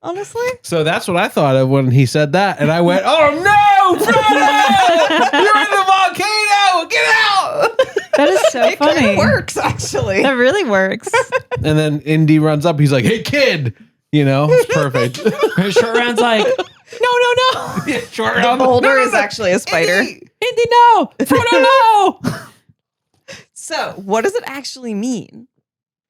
Honestly. So that's what I thought of when he said that. And I went, oh no, Frodo! You're in the volcano! Get out! That is so It kind funny. of works, actually. That really works. And then Indy runs up. He's like, "Hey, kid!" It's perfect. Short Round's like, no. Yeah, short The round. boulder is actually a spider. Indy, no. Frodo, no. So, what does it actually mean?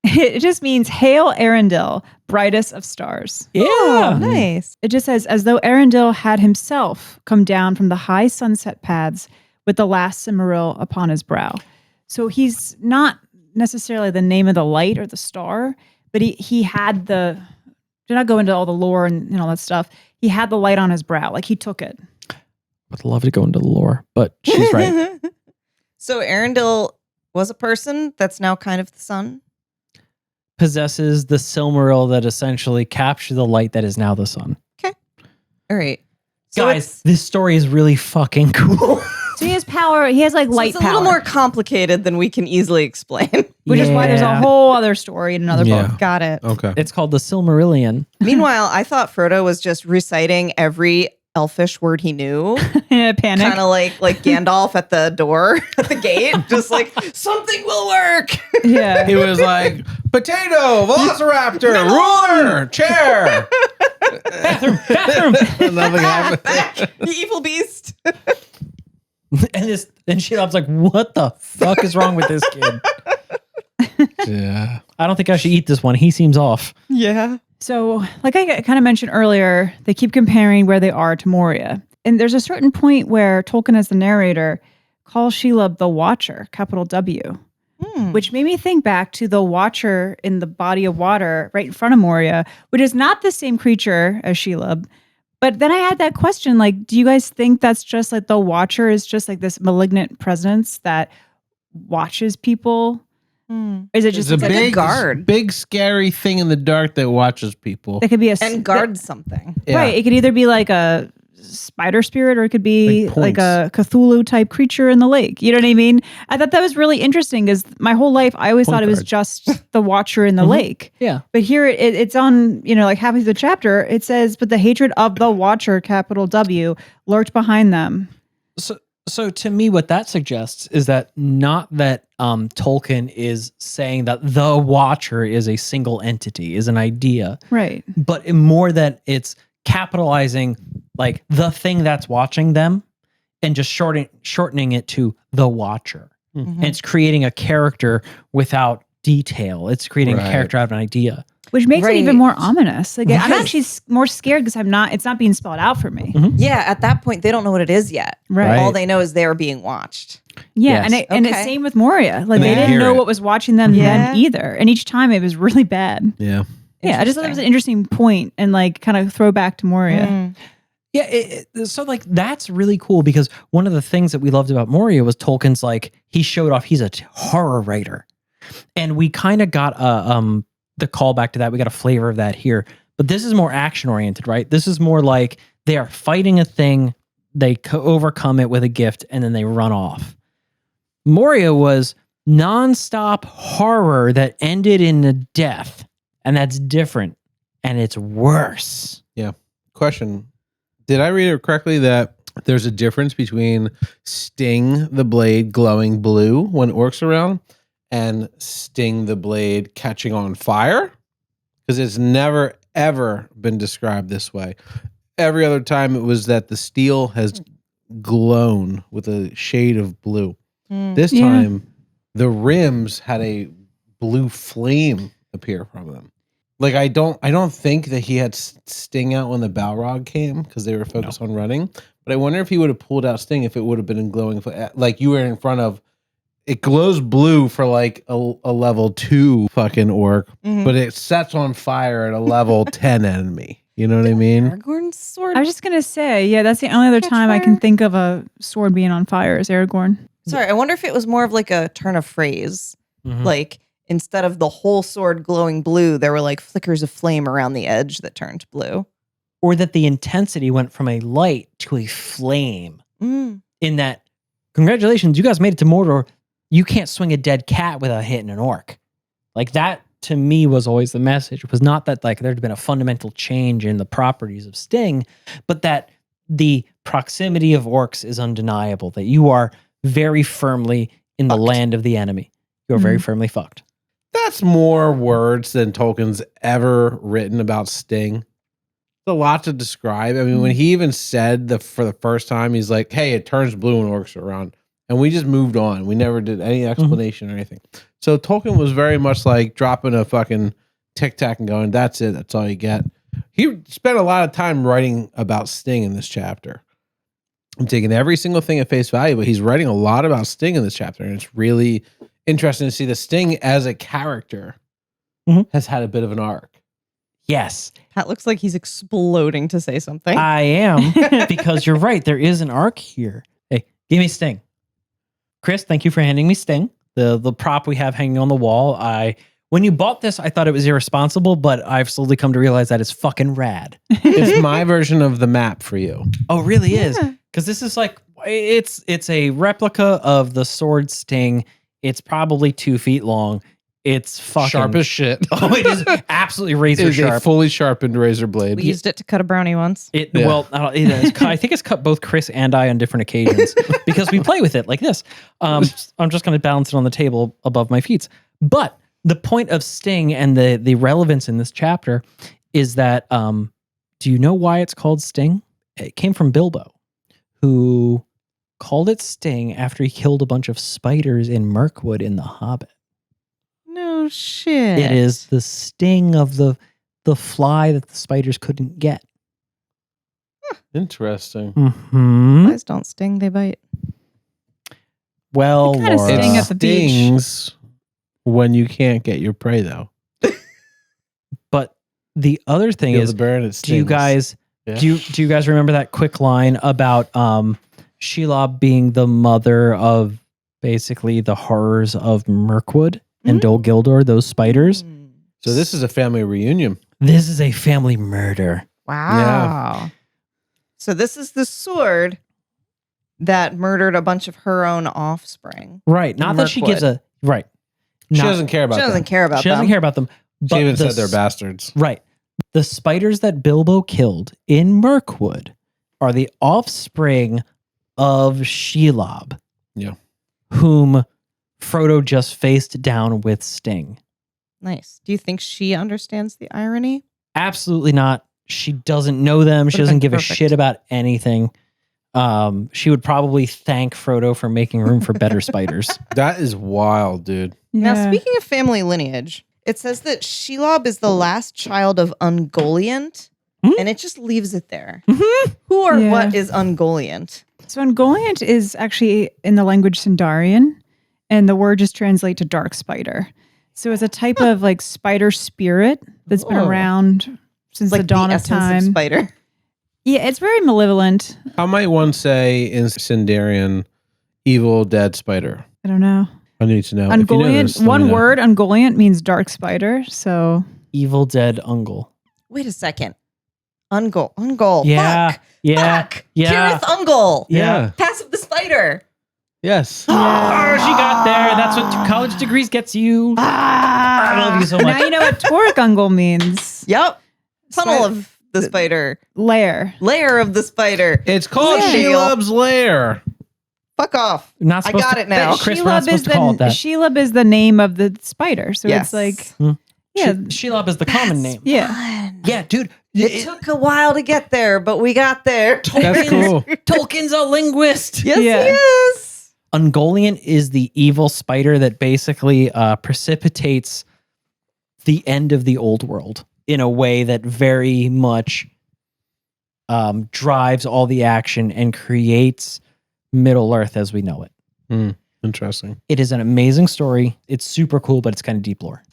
It just means Hail Arundel, brightest of stars. Yeah. Oh, nice. It just says, as though Arundel had himself come down from the high sunset paths with the last Cimmeril upon his brow. So he's not necessarily the name of the light or the star, but he had the, do not go into all the lore and all that stuff. He had the light on his brow, like he took it. I'd love to go into the lore, but she's right. So, Arundel was a person that's now kind of the sun. Possesses the Silmaril that essentially capture the light that is now the sun. All right. So Guys, this story is really fucking cool. So he has power. He has like light it's a power. little more complicated than we can easily explain. Which is why there's a whole other story in another Yeah. book. Got it. Okay. It's called the Silmarillion. Meanwhile, I thought Frodo was just reciting every elfish word he knew. Panic. Kind of like Gandalf at the door, at the gate. Just like, something will work. Yeah. He was like, potato, velociraptor, ruler, chair. Bathroom. Nothing happened. The evil beast. And Shelob's like, what the fuck is wrong with this kid? Yeah. I don't think I should eat this one. He seems off. Yeah. So, like I kind of mentioned earlier, they keep comparing where they are to Moria. And there's a certain point where Tolkien, as the narrator, calls Shelob the Watcher, capital W, which made me think back to the Watcher in the body of water right in front of Moria, which is not the same creature as Shelob. But then I had that question, like, do you guys think that's just like the Watcher is just like this malignant presence that watches people? Is it just It's a like a big guard. big scary thing in the dark that watches people. it could be a And guards something. Yeah. Right. It could either be like a spider spirit or it could be Like like points. a Cthulhu type creature in the lake. You know what I mean? I thought that was really interesting because my whole life I always Point thought it was guard. just the Watcher in the lake. Yeah. But here it's on, like half of the chapter. It says, but the hatred of the Watcher, capital W, lurked behind them. So to me, what that suggests is that not that Tolkien is saying that the Watcher is a single entity, is an idea, Right. but more that it's capitalizing like the thing that's watching them and just shortening it to the Watcher. And it's creating a character without detail. It's creating a Right. character out of an idea. Which makes it even Right. more ominous. Like, I'm Right. actually more scared because it's not being spelled out for me. Yeah, at that point, they don't know what it is yet. Right. All they know is they are being watched. Yeah, Yes. and it's Okay. same with Moria. Like And they they didn't hear know it. what was watching them Yeah. then either. And each time it was really bad. Yeah. Yeah, I just thought that was an interesting point and like kind of throw back to Moria. Mm. Yeah, so like that's really cool because one of the things that we loved about Moria was Tolkien's like he showed off he's a horror writer, and we kind of got the callback to that. We got a flavor of that here, but this is more action oriented, right? This is more like they are fighting a thing, they overcome it with a gift, and then they run off. Moria was nonstop horror that ended in a death, and that's different, and it's worse. Question. Did I read it correctly that there's a difference between Sting the blade glowing blue when orcs around and Sting the blade catching on fire? Because it's never, ever been described this way. Every other time it was that the steel has glown with a shade of blue. This Yeah. time, the rims had a blue flame appear from them. Like I don't think that he had Sting out when the Balrog came because they were focused on running. But I wonder if he would have pulled out Sting if it would have been in glowing. Like you were in front of, it glows blue for like a level 2 fucking orc, but it sets on fire at a level 10 enemy. You know what I mean? Aragorn's sword. I was just gonna say, yeah, that's the only other Catch time I fire. can think of a sword being on fire is Aragorn. Sorry, I wonder if it was more of like a turn of phrase. Like instead of the whole sword glowing blue, there were like flickers of flame around the edge that turned blue. Or that the intensity went from a light to a flame. In that, congratulations, you guys made it to Mordor. You can't swing a dead cat without hitting an orc. Like that, to me, was always the message. It was not that like there'd been a fundamental change in the properties of Sting, but that the proximity of orcs is undeniable. That you are very firmly in the Fucked. land of the enemy. You're very firmly fucked. That's more words than Tolkien's ever written about Sting. It's a lot to describe. I mean, when he even said for the first time, he's like, hey, it turns blue when orcs are around. And we just moved on. We never did any explanation or anything. So Tolkien was very much like dropping a fucking tic tac and going, that's it. That's all you get. He spent a lot of time writing about Sting in this chapter. I'm taking every single thing at face value, but he's writing a lot about Sting in this chapter. And it's really interesting to see the Sting as a character has had a bit of an arc. Yes. Pat looks like he's exploding to say something. I am, because you're right. There is an arc here. Hey, give me Sting. Chris, thank you for handing me Sting, the prop we have hanging on the wall. When you bought this, I thought it was irresponsible, but I've slowly come to realize that it's fucking rad. It's my version of the map for you. Oh, it really is. Because this is like, it's a replica of the sword Sting. It's probably 2 feet long. It's fucking Sharp as shit. Oh, it is absolutely It razor is a sharp. fully sharpened razor blade. We used it to cut a brownie once. Well, it is. I think it's cut both Chris and I on different occasions because we play with it like this. I'm just going to balance it on the table above my feet. But the point of Sting and the relevance in this chapter is that, do you know why it's called Sting? It came from Bilbo, who called it Sting after he killed a bunch of spiders in Mirkwood in The Hobbit. No shit. It is the sting of the fly that the spiders couldn't get. Interesting. Mm-hmm. Flies don't sting, they bite. Well, They kinda Laura, sting at the beach. Stings when you can't get your prey, though. but the other thing Feel is, the burn, it do you stings. guys Yeah. do you guys remember that quick line about Shelob being the mother of basically the horrors of Mirkwood and Dol Guldur, those spiders? So this is a family reunion. This is a family murder. Wow. So this is the sword that murdered a bunch of her own offspring. Right. Not that she gives a right. She Not- doesn't care about She doesn't them. care about She doesn't them. care about them. She But even the said they're bastards. Right. The spiders that Bilbo killed in Mirkwood are the offspring of Shelob. Yeah. Whom Frodo just faced down with Sting. Nice. Do you think she understands the irony? Absolutely not. She doesn't know them. She Would've doesn't been give a perfect. shit about anything. She would probably thank Frodo for making room for better spiders. That is wild, dude. Now, speaking of family lineage, it says that Shelob is the last child of Ungoliant, and it just leaves it there. Who or Yeah. what is Ungoliant? So Ungoliant is actually in the language Sindarian, and the word just translates to dark spider. So it's a type of like spider spirit that's been Oh. around since Like the dawn of essence time. spider. Yeah, it's very malevolent. How might one say in Sindarian, evil dead spider? I don't know. I need to know. If you know Ungoliant, this, let me one know. word, Ungoliant means dark spider. So Evil Dead Ungol. Wait a second. Ungol. Yeah. Fuck. Yeah. Fuck. Yeah. Cirith Ungol. Yeah. Passive the spider. Yes. Oh, she got there. That's what college degrees gets you. I love you so now much. you know what Torque Ungol means. Yep. Tunnel Spi- of the spider. Lair. Lair of the spider. It's called Yeah. Shelob's Lair. Fuck off. Not I supposed got to, it now. Chris, we're not supposed to call it that. Shelob is the name of the spider. So Yes. it's like, yeah, Shelob is the common name. yeah. Fun. Yeah, dude. It took a while to get there, but we got there. That's cool. Tolkien's a linguist. Yes, Yeah. he is. Ungoliant is the evil spider that basically precipitates the end of the old world in a way that very much drives all the action and creates Middle Earth as we know it. Interesting. It is an amazing story. It's super cool, but it's kind of deep lore.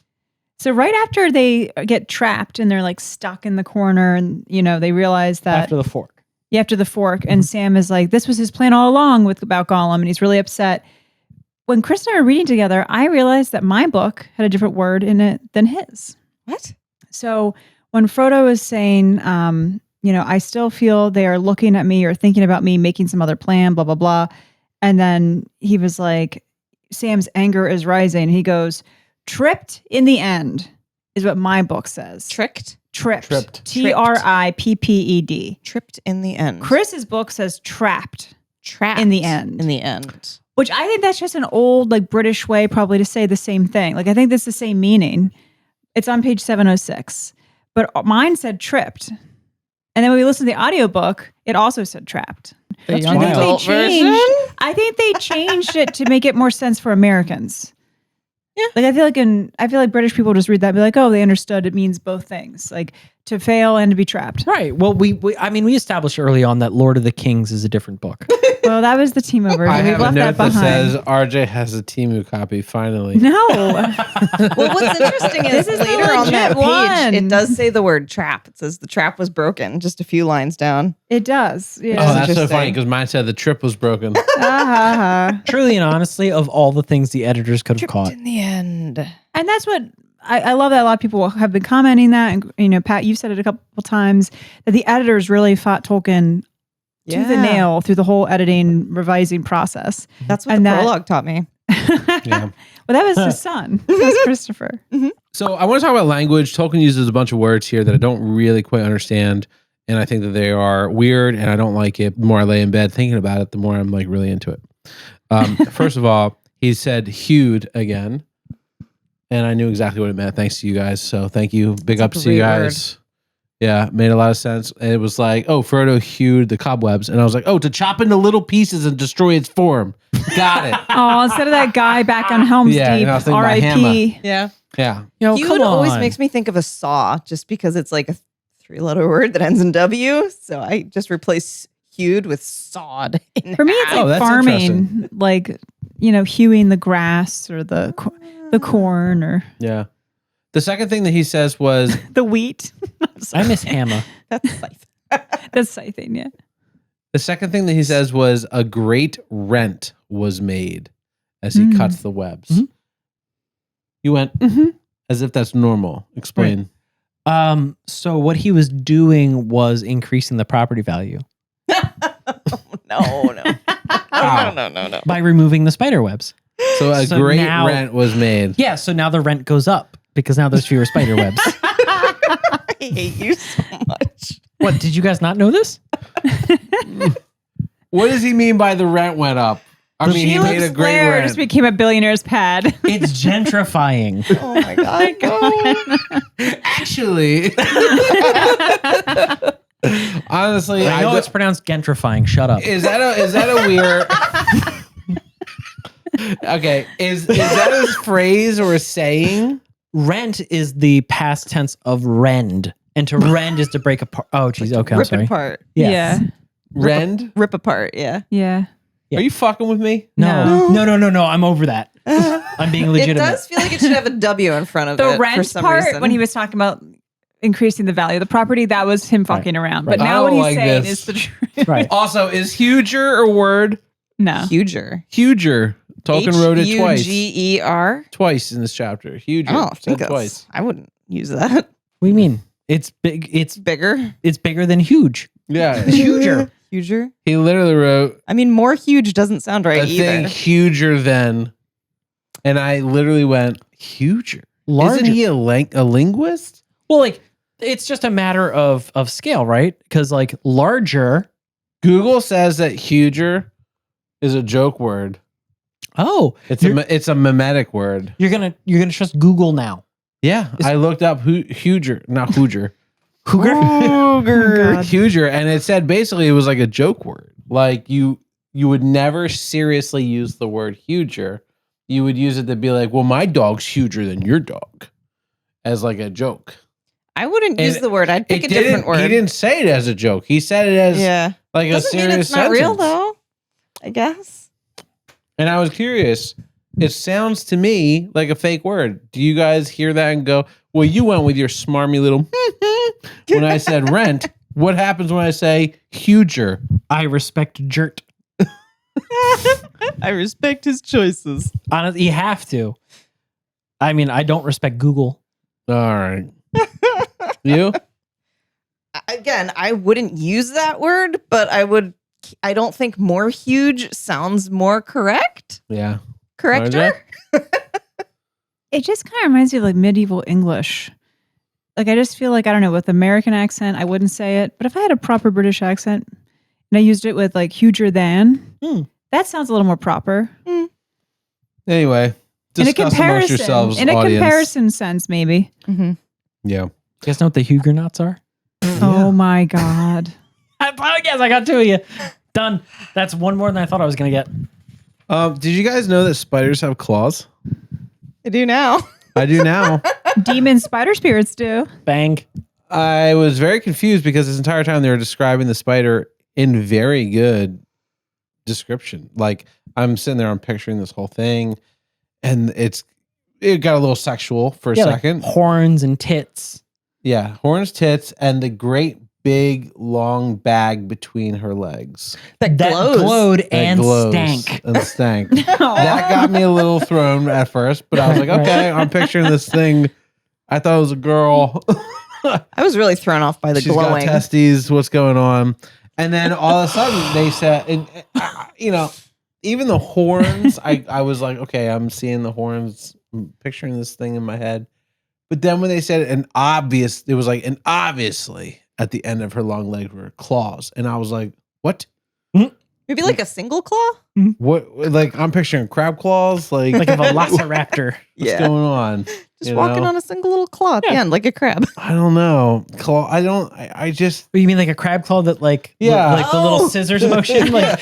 So right after they get trapped and they're like stuck in the corner and, you know, they realize that After the fork. after the fork and Sam is like, this was his plan all along about Gollum and he's really upset. When Chris and I were reading together, I realized that my book had a different word in it than his. What? So when Frodo is saying, you know, I still feel they are looking at me or thinking about me, making some other plan, blah, blah, blah. And then he was like, Sam's anger is rising. He goes, tripped in the end is what my book says. Tricked? Tripped. Tripped. Tripped. Tripped in the end. Chris's book says trapped trapped in the end. In the end. Which I think that's just an old like British way probably to say the same thing. Like I think that's the same meaning. It's on page 706. But mine said tripped. And then when we listened to the audiobook, it also said trapped. That's I think wild. they Adult version? changed. I think they changed it to make it more sense for Americans. Yeah. Like I feel like British people just read that and be like, oh, they understood it means both things. Like to fail and to be trapped. Right. Well, we established early on that Lord of the Kings is a different book. Well, that was the Timo version. I We've have a left note that that behind. says RJ has a Timu copy finally. No. Well, what's interesting is This is the later on that legit page, one. it does say the word trap. It says the trap was broken, just a few lines down. It does. Yeah. Oh, that's so interesting. funny because mine said the trip was broken. Ah, ha, ha. Truly and honestly, of all the things the editors could have caught. In the end. And that's what I love, that a lot of people have been commenting that. And, Pat, you've said it a couple times, that the editors really fought Tolkien to the nail through the whole editing, revising process. That's what And the that- prologue taught me. Yeah. Well, that was his son. That was Christopher. So I want to talk about language. Tolkien uses a bunch of words here that I don't really quite understand. And I think that they are weird and I don't like it. The more I lay in bed thinking about it, the more I'm like really into it. First of all, he said hewed again. And I knew exactly what it meant thanks to you guys. So thank you. Big That's a ups to you great word. guys. Yeah, made a lot of sense. And it was like, oh, Frodo hewed the cobwebs. And I was like, oh, to chop into little pieces and destroy its form. Got it. Oh, instead of that guy back on Helm's Yeah, Deep, and I was thinking about R.I.P. Yeah. Yeah. You know, Hewed come on. always makes me think of a saw just because it's like a 3-letter word that ends in W. So I just replace hewed with sawed. For me, it's Oh, like that's farming, like, hewing the grass or the corn or Yeah. The second thing that he says was, the wheat. I miss Hammer. That's scythe. That's scything, yeah. the second thing that he says was a great rent was made as he cuts the webs. Mhm. You went as if that's normal. Explain. So what he was doing was increasing the property value No. No. by removing the spider webs. So a So great now- rent was made. Yeah, so now the rent goes up because now there's fewer spider webs. I hate you so much. What, did you guys not know this? What does he mean by the rent went up? I mean, he made a great Lair rent. just became a billionaire's pad. It's gentrifying. Oh my God. Actually, honestly, I know don't- it's pronounced gentrifying. Shut up. Is that a weird? Okay, is that a phrase or a saying? Rent is the past tense of rend. And to rend is to break apart. Oh, geez. Okay, I'm Rip sorry. apart. Yes. Rend? Rip apart, yeah. Yeah. Yeah. Are you fucking with me? No. No. I'm over that. I'm being It legitimate. does feel like it should have a W in front of it. The for rent some part, reason. when he was talking about increasing the value of the property, that was him fucking around. But Right. I now what don't he's like saying this. is the truth. Right. Also, is huger a word? No. Huger. Huger. Tolkien wrote it twice. Huger. Twice in this chapter. Huger. Oh, I Said think that's, twice. I wouldn't use that. What do you mean? It's big. It's Bigger. bigger than huge. Yeah. Huger. Huger. He literally wrote I mean, more huge doesn't sound right a thing either. huger than, and I literally went huger. Larger. Isn't he a linguist? Well, like it's just a matter of scale, right? Because like larger. Google says that huger is a joke word. Oh, It's you're, it's a mimetic word. you're gonna trust Google now. Yeah, I looked up huger, not hooger. God. Huger, and it said basically it was like a joke word. Like you would never seriously use the word huger. You would use it to be like, well, my dog's huger than your dog, as like a joke. I wouldn't And use the word. I'd pick a didn't- different word. He didn't say it as a joke. He said it as Yeah. like a Doesn't mean serious it's not real sentence. though. I guess. And I was curious. It sounds to me like a fake word. Do you guys hear that and go, well, you went with your smarmy little when I said rent. What happens when I say huger? I respect Jert. I respect his choices. Honestly, you have to. I mean, I don't respect Google. All right. You? Again, I wouldn't use that word, but I don't think more huge sounds more correct. Yeah. Corrector? It just kind of reminds me of like medieval English. Like I just feel like, I don't know, with American accent, I wouldn't say it. But if I had a proper British accent and I used it with like huger than, That sounds a little more proper. Anyway, discuss amongst yourselves, in a audience. comparison sense, maybe. Mhm. Yeah. You guys know what the Huguenots are? Oh my God. I guess I got two of you. Done. That's one more than I thought I was going to get. Did you guys know that spiders have claws? I do now. I do now. Demon spider spirits do. Bang. I was very confused because this entire time they were describing the spider in very good description. Like I'm sitting there, I'm picturing this whole thing, and it got a little sexual for a second. Like horns and tits. Yeah, horns, tits, and the great big long bag between her legs. That glows. glowed That and glows stank. and stank. That got me a little thrown at first, but I was like, Right. okay, I'm picturing this thing. I thought it was a girl. I was really thrown off by the She's glowing. got testes. What's going on? And then all of a sudden they said, and even the horns. I was like, okay, I'm seeing the horns, I'm picturing this thing in my head. But then when they said it was like, and obviously at the end of her long legs were claws, and I was like, what? Maybe like a single claw? What? Like I'm picturing crab claws, like Like a velociraptor. what's going on? Just You walking know? on a single little claw at the end, like a crab. I don't know. Claw. I just. You mean like a crab claw that like like the little scissors motion? Like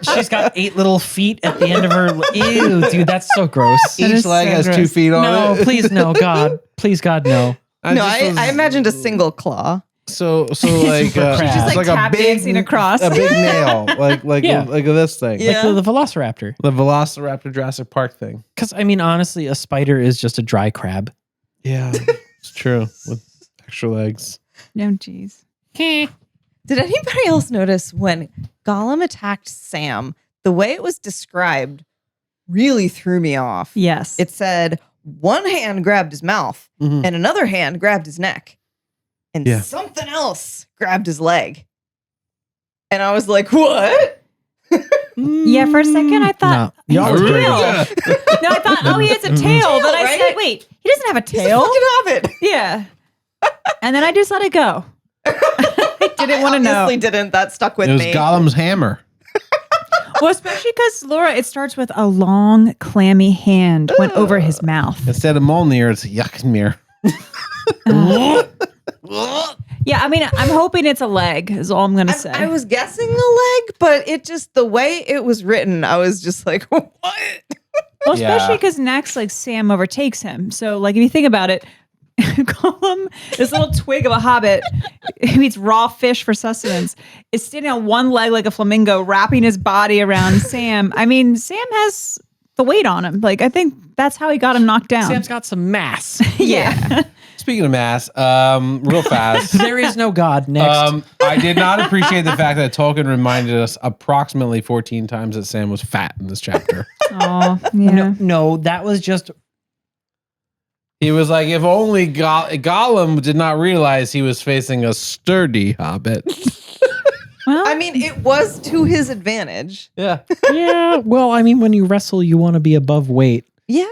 she's got 8 little feet at the end of her. Ew, dude, that's so gross. That Each is leg so has 2 gross. feet on No, it. please, no, God. Please, God, no. I imagined a single claw. So like crab. it's Just like tap dancing across. a big nail, like Yeah. like this thing, Yeah. Like the velociraptor. the Velociraptor Jurassic Park thing. Because, I mean, honestly, a spider is just a dry crab. Yeah, it's true with extra legs. No, jeez. Did anybody else notice when Gollum attacked Sam, the way it was described really threw me off? Yes. It said one hand grabbed his mouth Mhm. and another hand grabbed his neck. And Yeah. something else grabbed his leg. And I was like, what? Yeah, for a second I thought No, y'all he's were real. dirty. No, I thought, oh, he has a tail. Then I right? said, wait, he doesn't have a He's a tail. fucking hobbit. Yeah. And then I just let it go. I didn't want to know. Obviously didn't. That stuck with It was me. Gollum's hammer. Well, especially because Laura, it starts with a long, clammy hand went over his mouth. Instead of Mjolnir, it's Yuckmir. Yeah, I mean, I'm hoping it's a leg, is all I'm going to say. I was guessing a leg, but it just, the way it was written, I was just like, what? Well, Yeah. especially because next, like, Sam overtakes him. So, like, if you think about it, Gollum, this little twig of a hobbit who eats raw fish for sustenance, is standing on one leg like a flamingo, wrapping his body around Sam. I mean, Sam has the weight on him. Like, I think that's how he got him knocked down. Sam's got some mass. yeah. Speaking of mass, real fast. There is no God. Next. I did not appreciate the fact that Tolkien reminded us approximately 14 times that Sam was fat in this chapter. Oh, yeah. No, that was just He was like, if only Gollum did not realize he was facing a sturdy hobbit. Well, I mean, it was to his advantage. Yeah. yeah. Well, I mean, when you wrestle, you want to be above weight. Yeah.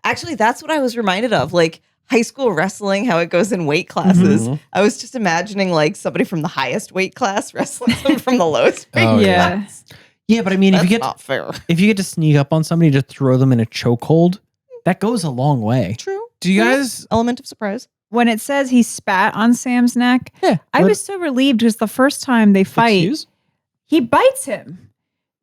Actually, that's what I was reminded of. Like high school wrestling, how it goes in weight classes. Mhm. I was just imagining like somebody from the highest weight class wrestling someone from the lowest weight Oh, yeah. class. Yeah, but I mean, That's if you get not fair. to sneak up on somebody to throw them in a chokehold, that goes a long way. True. Do you guys? Element of surprise. when it says he spat on Sam's neck, Yeah, I was so relieved because the first time they fight, Excuse? he bites him.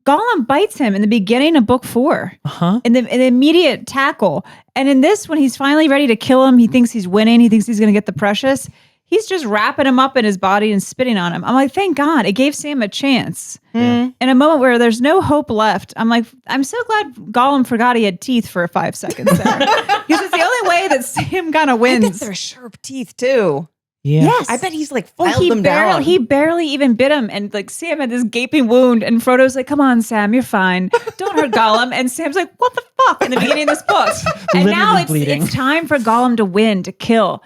Gollum bites him in the beginning of book 4 Uh-huh. in the immediate tackle. And in this, when he's finally ready to kill him, he thinks he's winning. He thinks he's going to get the precious. He's just wrapping him up in his body and spitting on him. I'm like, thank God. It gave Sam a chance. Yeah. In a moment where there's no hope left, I'm like, I'm so glad Gollum forgot he had teeth for 5 seconds there. Because it's the only way that Sam kind of I bet wins. they're sharp teeth too. Yeah. Yes. I bet he's like Well, filed them down. he barely even bit him. And like Sam had this gaping wound. And Frodo's like, come on, Sam, you're fine. Don't hurt Gollum. And Sam's like, what the fuck? In the beginning of this book. And now Literally bleeding. it's time for Gollum to win, to kill.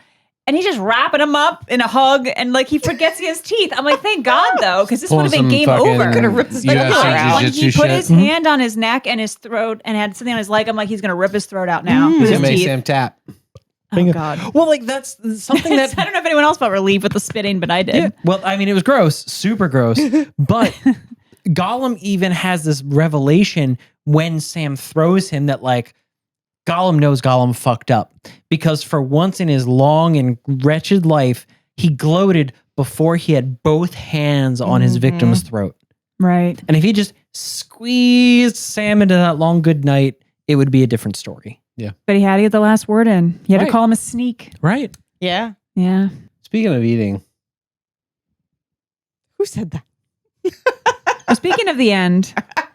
And he's just wrapping him up in a hug. And like he forgets he has teeth. I'm like, thank God though, because this would have been game over. Coulda ripped his UFC neck out. When he jiu-jitsu put shit. his hand on his neck and his throat and had something on his leg, I'm like, he's going to rip his throat out now. With He's his gonna make teeth. Sam tap. Oh, God. Well, like that's something I that. don't know if anyone else felt relieved with the spitting, but I did. Yeah. Well, I mean, it was gross, super gross. But Gollum even has this revelation when Sam throws him that like Gollum knows Gollum fucked up because for once in his long and wretched life, he gloated before he had both hands on his victim's throat. Right. And if he just squeezed Sam into that long good night, it would be a different story. But he had to get the last word in. He had Right. to call him a sneak. Right. Yeah. Yeah. Speaking of eating, Who said that? Well, speaking of the end,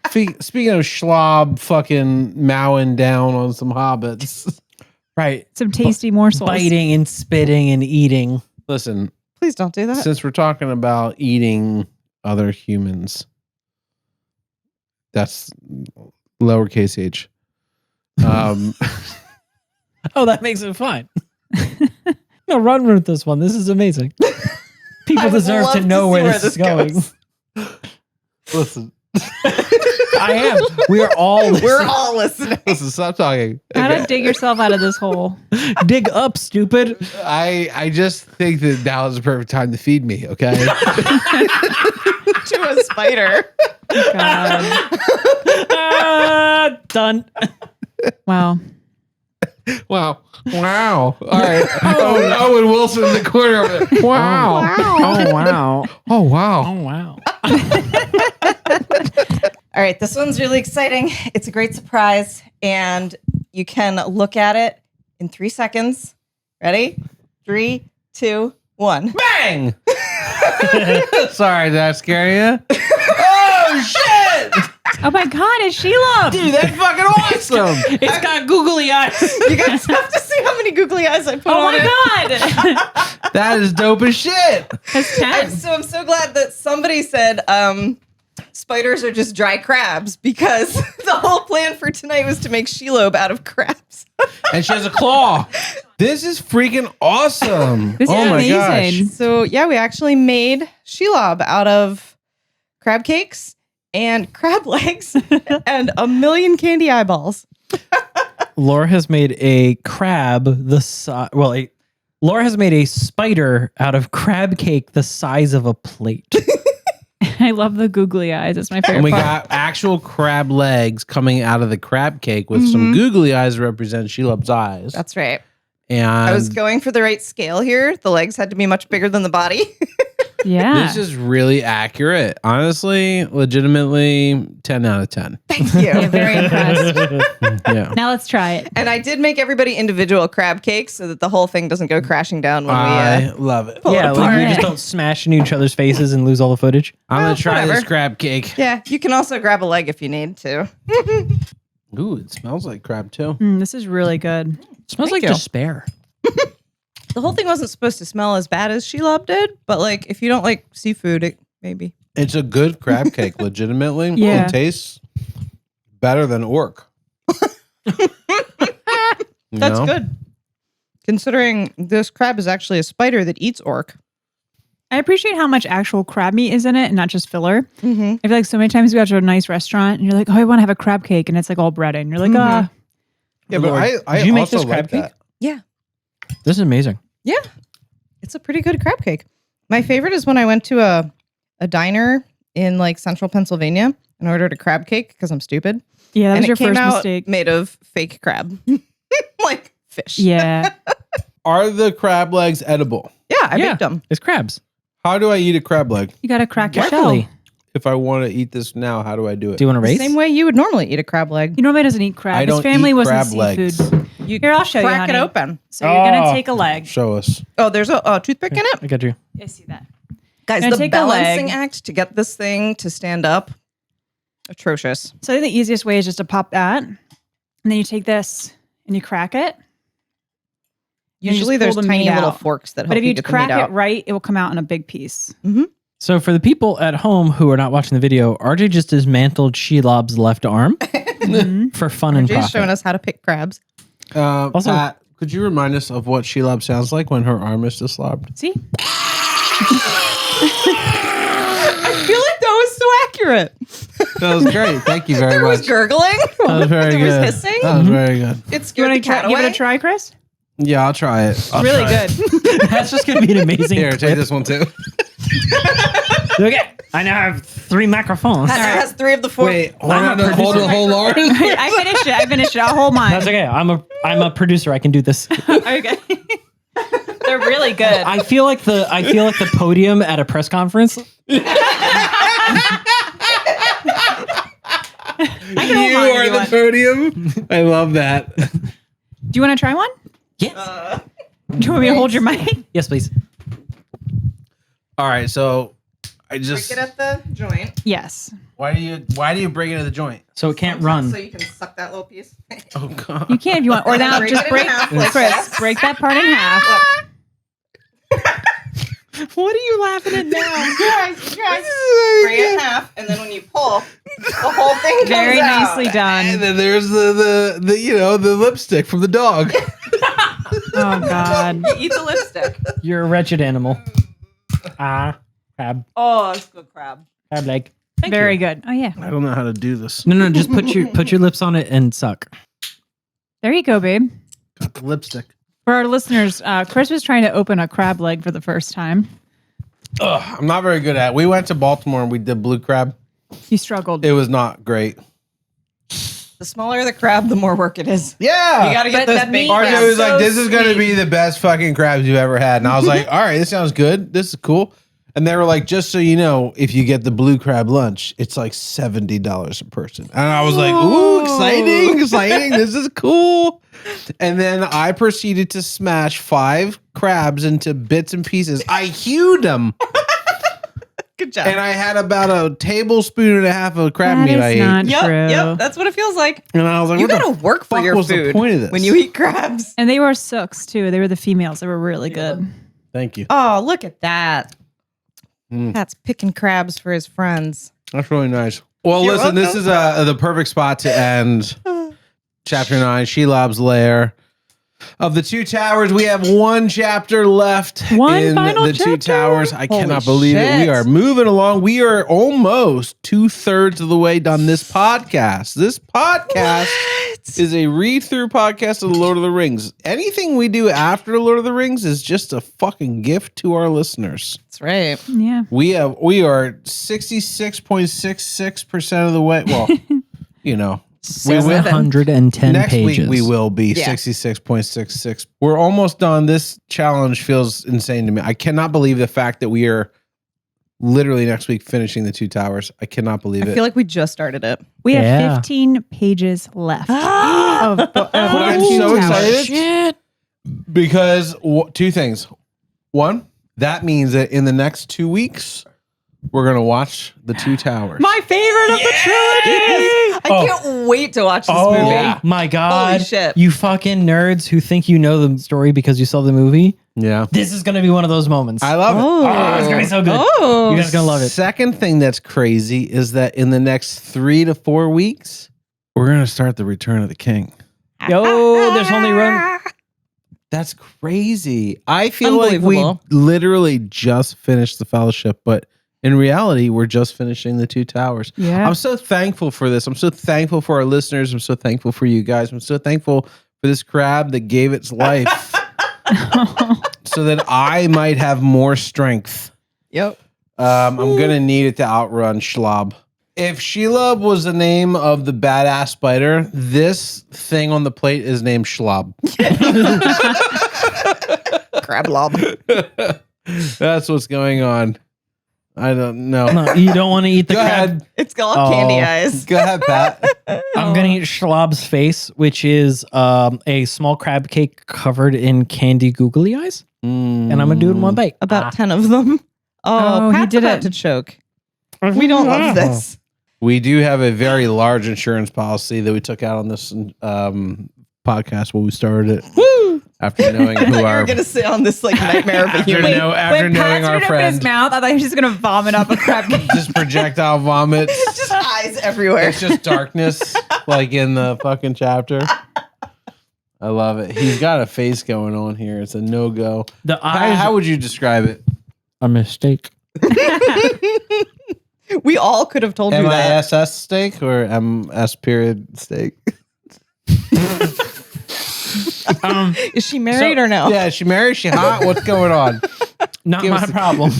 speaking of Shelob fucking mowing down on some hobbits. Right. some tasty morsels. Biting and spitting and eating. Listen, Please don't do that. since we're talking about eating other humans, that's lowercase h. Oh, that makes it fine. No, run with this one. This is amazing. People would deserve love to to know see where where this is this going. goes. Listen, I am. We are all listening. We're all listening. listen, stop talking. How to dig yourself out of this hole. Dig up, stupid. I just think that now is the perfect time to feed me, okay? To a spider. God. Done. Wow. Wow. All right. Owen Wilson in the corner over there. Wow. Oh, wow. Oh, wow. Oh, wow. All right, this one's really exciting. It's a great surprise, and you can look at it in 3 seconds. Ready? 3, 2, 1. Bang! Sorry, did I scare you? Oh, shit! Oh my God, it's Shelob. Dude, that's fucking awesome! It's got googly eyes. You guys have to see how many googly eyes I put Oh on it. my God. That is dope as shit! That's 10. I'm so glad that somebody said spiders are just dry crabs because the whole plan for tonight was to make Shelob out of crabs. And she has a claw. This is freaking awesome. This is oh my amazing. gosh. So yeah, we actually made Shelob out of crab cakes and crab legs and a million candy eyeballs. Laura has made a crab the size. Well, Laura has made a spider out of crab cake the size of a plate. I love the googly eyes. It's my favorite And we part. got actual crab legs coming out of the crab cake with some googly eyes to represent Shelob's eyes. That's right. And I was going for the right scale here. The legs had to be much bigger than the body. Yeah. this is really accurate. Honestly, legitimately 10 out of 10. Thank you. Yeah, very impressed. Yeah. Now let's try it. And I did make everybody individual crab cakes so that the whole thing doesn't go crashing down when I love it. pull it Yeah, like we apart. just don't smash into each other's faces and lose all the footage. I'm going to try whatever. this crab cake. Yeah, you can also grab a leg if you need to. Ooh, it smells like crab too. This is really good. Smells like you. despair. The whole thing wasn't supposed to smell as bad as Shelob did, but like if you don't like seafood, it maybe. It's a good crab cake, legitimately. Yeah. It tastes better than orc. That's good. Considering this crab is actually a spider that eats orc. I appreciate how much actual crab meat is in it and not just filler. Mm-hmm. I feel like so many times you go to a nice restaurant and you're like, oh, I want to have a crab cake. And it's like all breaded. And you're like, Mhm. Yeah, but Lord. I Did you make also this crab like cake? that. Yeah, This is amazing. it's a pretty good crab cake. My favorite is when I went to a diner in like central Pennsylvania and ordered a crab cake because I'm stupid. yeah, that and was your it came first out mistake. made of fake crab, like fish. Yeah. Are the crab legs edible? Yeah, I Yeah. baked them. It's crabs. How do I eat a crab leg? You got to crack your Carefully. shell. If I want to eat this now, how do I do it? Do you want to The race? same way you would normally eat a crab leg. He normally doesn't eat crab. I His don't family eat wasn't crab seafood. legs. You Here, I'll show you, crack it honey. open. So you're going Oh. to take a leg. Show us. Oh, there's a toothpick in it. I got you. I see that. Guys, Gonna the take a leg. balancing act to get this thing to stand up, atrocious. So I think the easiest way is just to pop that. And then you take this and you crack it. And you Usually just there's pull the tiny meat little out. forks that help But if you get the crack meat it out. right, it will come out in a big piece. So for the people at home who are not watching the video, RJ just dismantled Shelob's left arm Mhm. for fun and Jay's profit. showing us how to pick crabs. Also- Pat, could you remind us of what Shelob sounds like when her arm is dislobbed? See? I feel like that was so accurate. That was great. Thank you very There was much. gurgling. That was very there good. was hissing. That was very good. It You scared want the to cat give away. it a try, Chris? Yeah, I'll try it. I'll Really try it. good. That's just going to be an amazing Here, take clip. this one too. Okay, I now have 3 microphones. Has 3 of the 4. Wait, hold I'm on, a hold the whole Lauren. I finished it. I'll hold mine. That's okay. I'm a producer. I can do this. Okay. They're really good. I feel like the podium at a press conference. You are the podium. I love that. Do you want to try one? Yes. Do you want me to hold your mic? Yes, please. All right, so I Break just it at the joint. Yes. why do you break it at the joint? So it can't run. So you can suck that little piece. Oh god. You can if you want. Or now Break just it in break, half like Chris, this. break that part in half. What are you laughing at now? Guys, break it in half, and then when you pull, the whole thing comes Very out. nicely done. And then there's the the lipstick from the dog. Oh God. Eat the lipstick. You're a wretched animal. Crab Oh, it's good crab. leg. Very good. Oh yeah. I don't know how to do this. No, just put your lips on it and suck. There you go, babe. Got the lipstick. For our listeners, Chris was trying to open a crab leg for the first time. Ugh, I'm not very good at it. We went to Baltimore and we did blue crab. He struggled. It was not great. The smaller the crab, the more work it is. Yeah. You gotta get But those that big means- RJ crabs. was like, so this is going to sweet. be the best fucking crabs you've ever had. And I was like, all right, this sounds good. This is cool. And they were like, just so you know, if you get the blue crab lunch, it's like $70 a person. And I was like, ooh, exciting. This is cool. And then I proceeded to smash 5 crabs into bits and pieces. I hewed them. Good job. And I had about a tablespoon and a half of crab That meat is I ate. not Yep, true. yep, that's what it feels like. And I was like, You what the gotta work for fuck your was food the point of this? when you eat crabs. And they were sooks too. They were the females. They were really good. Thank you. Oh, look at that. Mm. That's picking crabs for his friends. That's really nice. Well, You're listen, this welcome. is the perfect spot to end chapter 9, Shelob's Lair. Of the 2 towers, we have 1 chapter left One in final the 2 chapter? towers. I Holy cannot believe it. We shit. are moving along. We are almost 2/3 of the way done this podcast. This podcast is a read-through podcast of the Lord of the Rings. Anything we do after the Lord of the Rings is just a fucking gift to our listeners. That's right. Yeah. We are 66.66% of the way. Well, you know, we will. 710 Next pages. week we will be Yeah. 66.66. We're almost done. This challenge feels insane to me. I cannot believe the fact that we are literally next week finishing the 2 towers. I cannot believe I it. feel like we just started it. We have Yeah. 15 pages left. of I'm the 2 so towers. excited because 2 things. 1, that means that in the next 2 weeks, we're going to watch the 2 towers. My favorite of the trilogy. I can't wait to watch this Oh movie. Yeah. my god. Holy shit. You fucking nerds who think you know the story because you saw the movie. Yeah. This is going to be one of those moments. I love it. Oh, it's going to be so good. Oh. You guys are going to love it. Second thing that's crazy is that in the next 3 to 4 weeks, we're going to start the Return of the King. Yo, there's only room. That's crazy. I feel like we Unbelievable. literally just finished the Fellowship, but in reality, we're just finishing the 2 towers. Yeah. I'm so thankful for this. I'm so thankful for our listeners. I'm so thankful for you guys. I'm so thankful for this crab that gave its life so that I might have more strength. Yep. I'm going to need it to outrun Shelob. If Shelob was the name of the badass spider, this thing on the plate is named Shelob. Crab lob. That's what's going on. I don't know. No, you don't want to eat the Go crab. ahead. It's got candy Oh. eyes. Go ahead, Pat. I'm going to eat Shelob's face, which is a small crab cake covered in candy googly eyes. And I'm going to do it in one bite. About 10 of them. Oh, Oh, he Pat's did about it. to choke. We don't love this. We do have a very large insurance policy that we took out on this podcast when we started it. Woo! After knowing I thought who you our were going to sit on this like nightmare of a after, human. after when knowing Pat our started open his friend, mouth, I thought he was just going to vomit up a crab cake. just projectile vomits. It's just eyes everywhere. It's just darkness, like in the fucking chapter. I love it. He's got a face going on here. It's a no-go. The Pat, eyes. how would you describe it? A mistake. We all could have told you that. MISS steak or MS period steak? Is she married or no? Yeah, is she married? Is she hot? What's going on? Not Give my us the problem.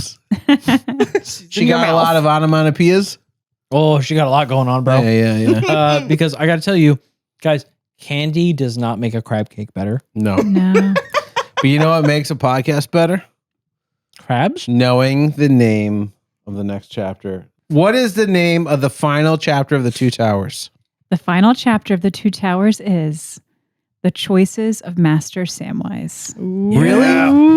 She got a lot of onomatopoeias. Oh, she got a lot going on, bro. Yeah. Because I got to tell you, guys, candy does not make a crab cake better. No. No. But you know what makes a podcast better? Crabs? Knowing the name of the next chapter. What is the name of the final chapter of the Two Towers? The final chapter of The Two Towers is The Choices of Master Samwise. Really?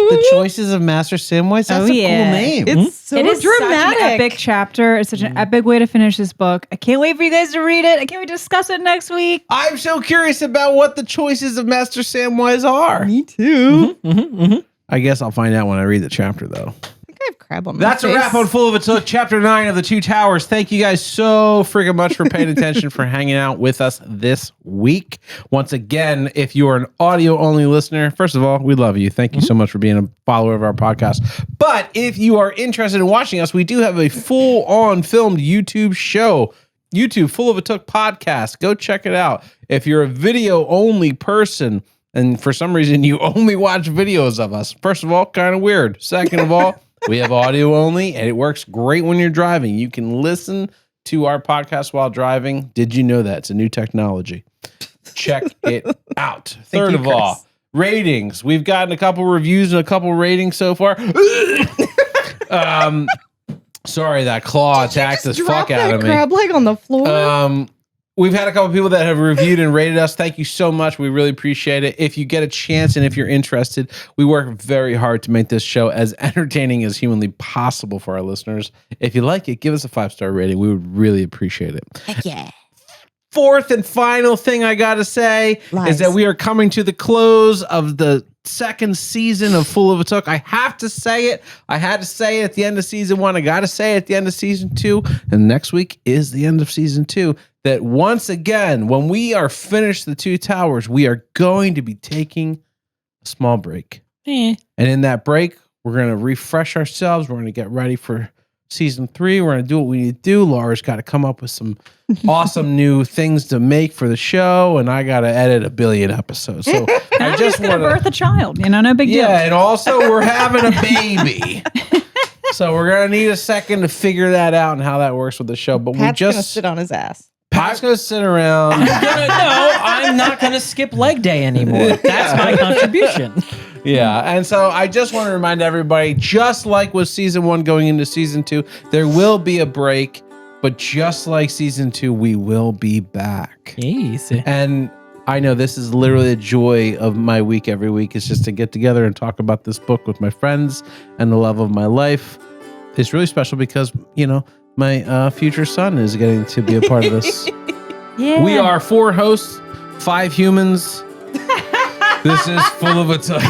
The Choices of Master Samwise? That's Oh, a yeah. cool name. It's so It is dramatic. such an epic chapter. It's such an epic way to finish this book. I can't wait for you guys to read it. I can't wait to discuss it next week. I'm so curious about what the choices of Master Samwise are. Me too. I guess I'll find out when I read the chapter, though. I think I have crab on my That's a face. wrap on Full of It Took, Chapter 9 of The Two Towers. Thank you guys so freaking much for paying attention, for hanging out with us this week. Once again, if you are an audio-only listener, first of all, we love you. Thank you so much for being a follower of our podcast. But if you are interested in watching us, we do have a full-on filmed YouTube show. YouTube, Full of It Took podcast. Go check it out. If you're a video-only person, and for some reason you only watch videos of us, first of all, kind of weird. Second of all, we have audio only, and it works great when you're driving. You can listen to our podcast while driving. Did you know that? It's a new technology. Check it out. Third you, of all, Chris. ratings. We've gotten a couple reviews and a couple ratings so far. Sorry, that claw attacked the fuck out of me. Crab leg on the floor. We've had a couple people that have reviewed and rated us. Thank you so much. We really appreciate it. If you get a chance and if you're interested, we work very hard to make this show as entertaining as humanly possible for our listeners. If you like it, give us a 5-star rating. We would really appreciate it. Heck yeah. Fourth and final thing I got to say is that we are coming to the close of the second season of Full of It Took. I have to say it. I had to say it at the end of season 1. I got to say it at the end of season 2. And next week is the end of season 2. That once again, when we are finished the Two Towers, we are going to be taking a small break. And in that break, we're going to refresh ourselves. We're going to get ready for season 3. We're going to do what we need to do. Laura's got to come up with some awesome new things to make for the show. And I got to edit 1 billion episodes. So I I'm just just going to want birth a child. No big deal. Yeah, and also we're having a baby. So we're going to need a second to figure that out and how that works with the show. But Pat's we gonna just... sit on his ass. Pat's going to sit around. I'm not going to skip leg day anymore. That's my contribution. Yeah, and so I just want to remind everybody, just like with season 1 going into season 2, there will be a break, but just like season 2, we will be back. Easy. And I know this is literally a joy of my week every week, is just to get together and talk about this book with my friends and the love of my life. It's really special because, my future son is getting to be a part of this. Yeah. We are 4 hosts, 5 humans. This is Full of It Took.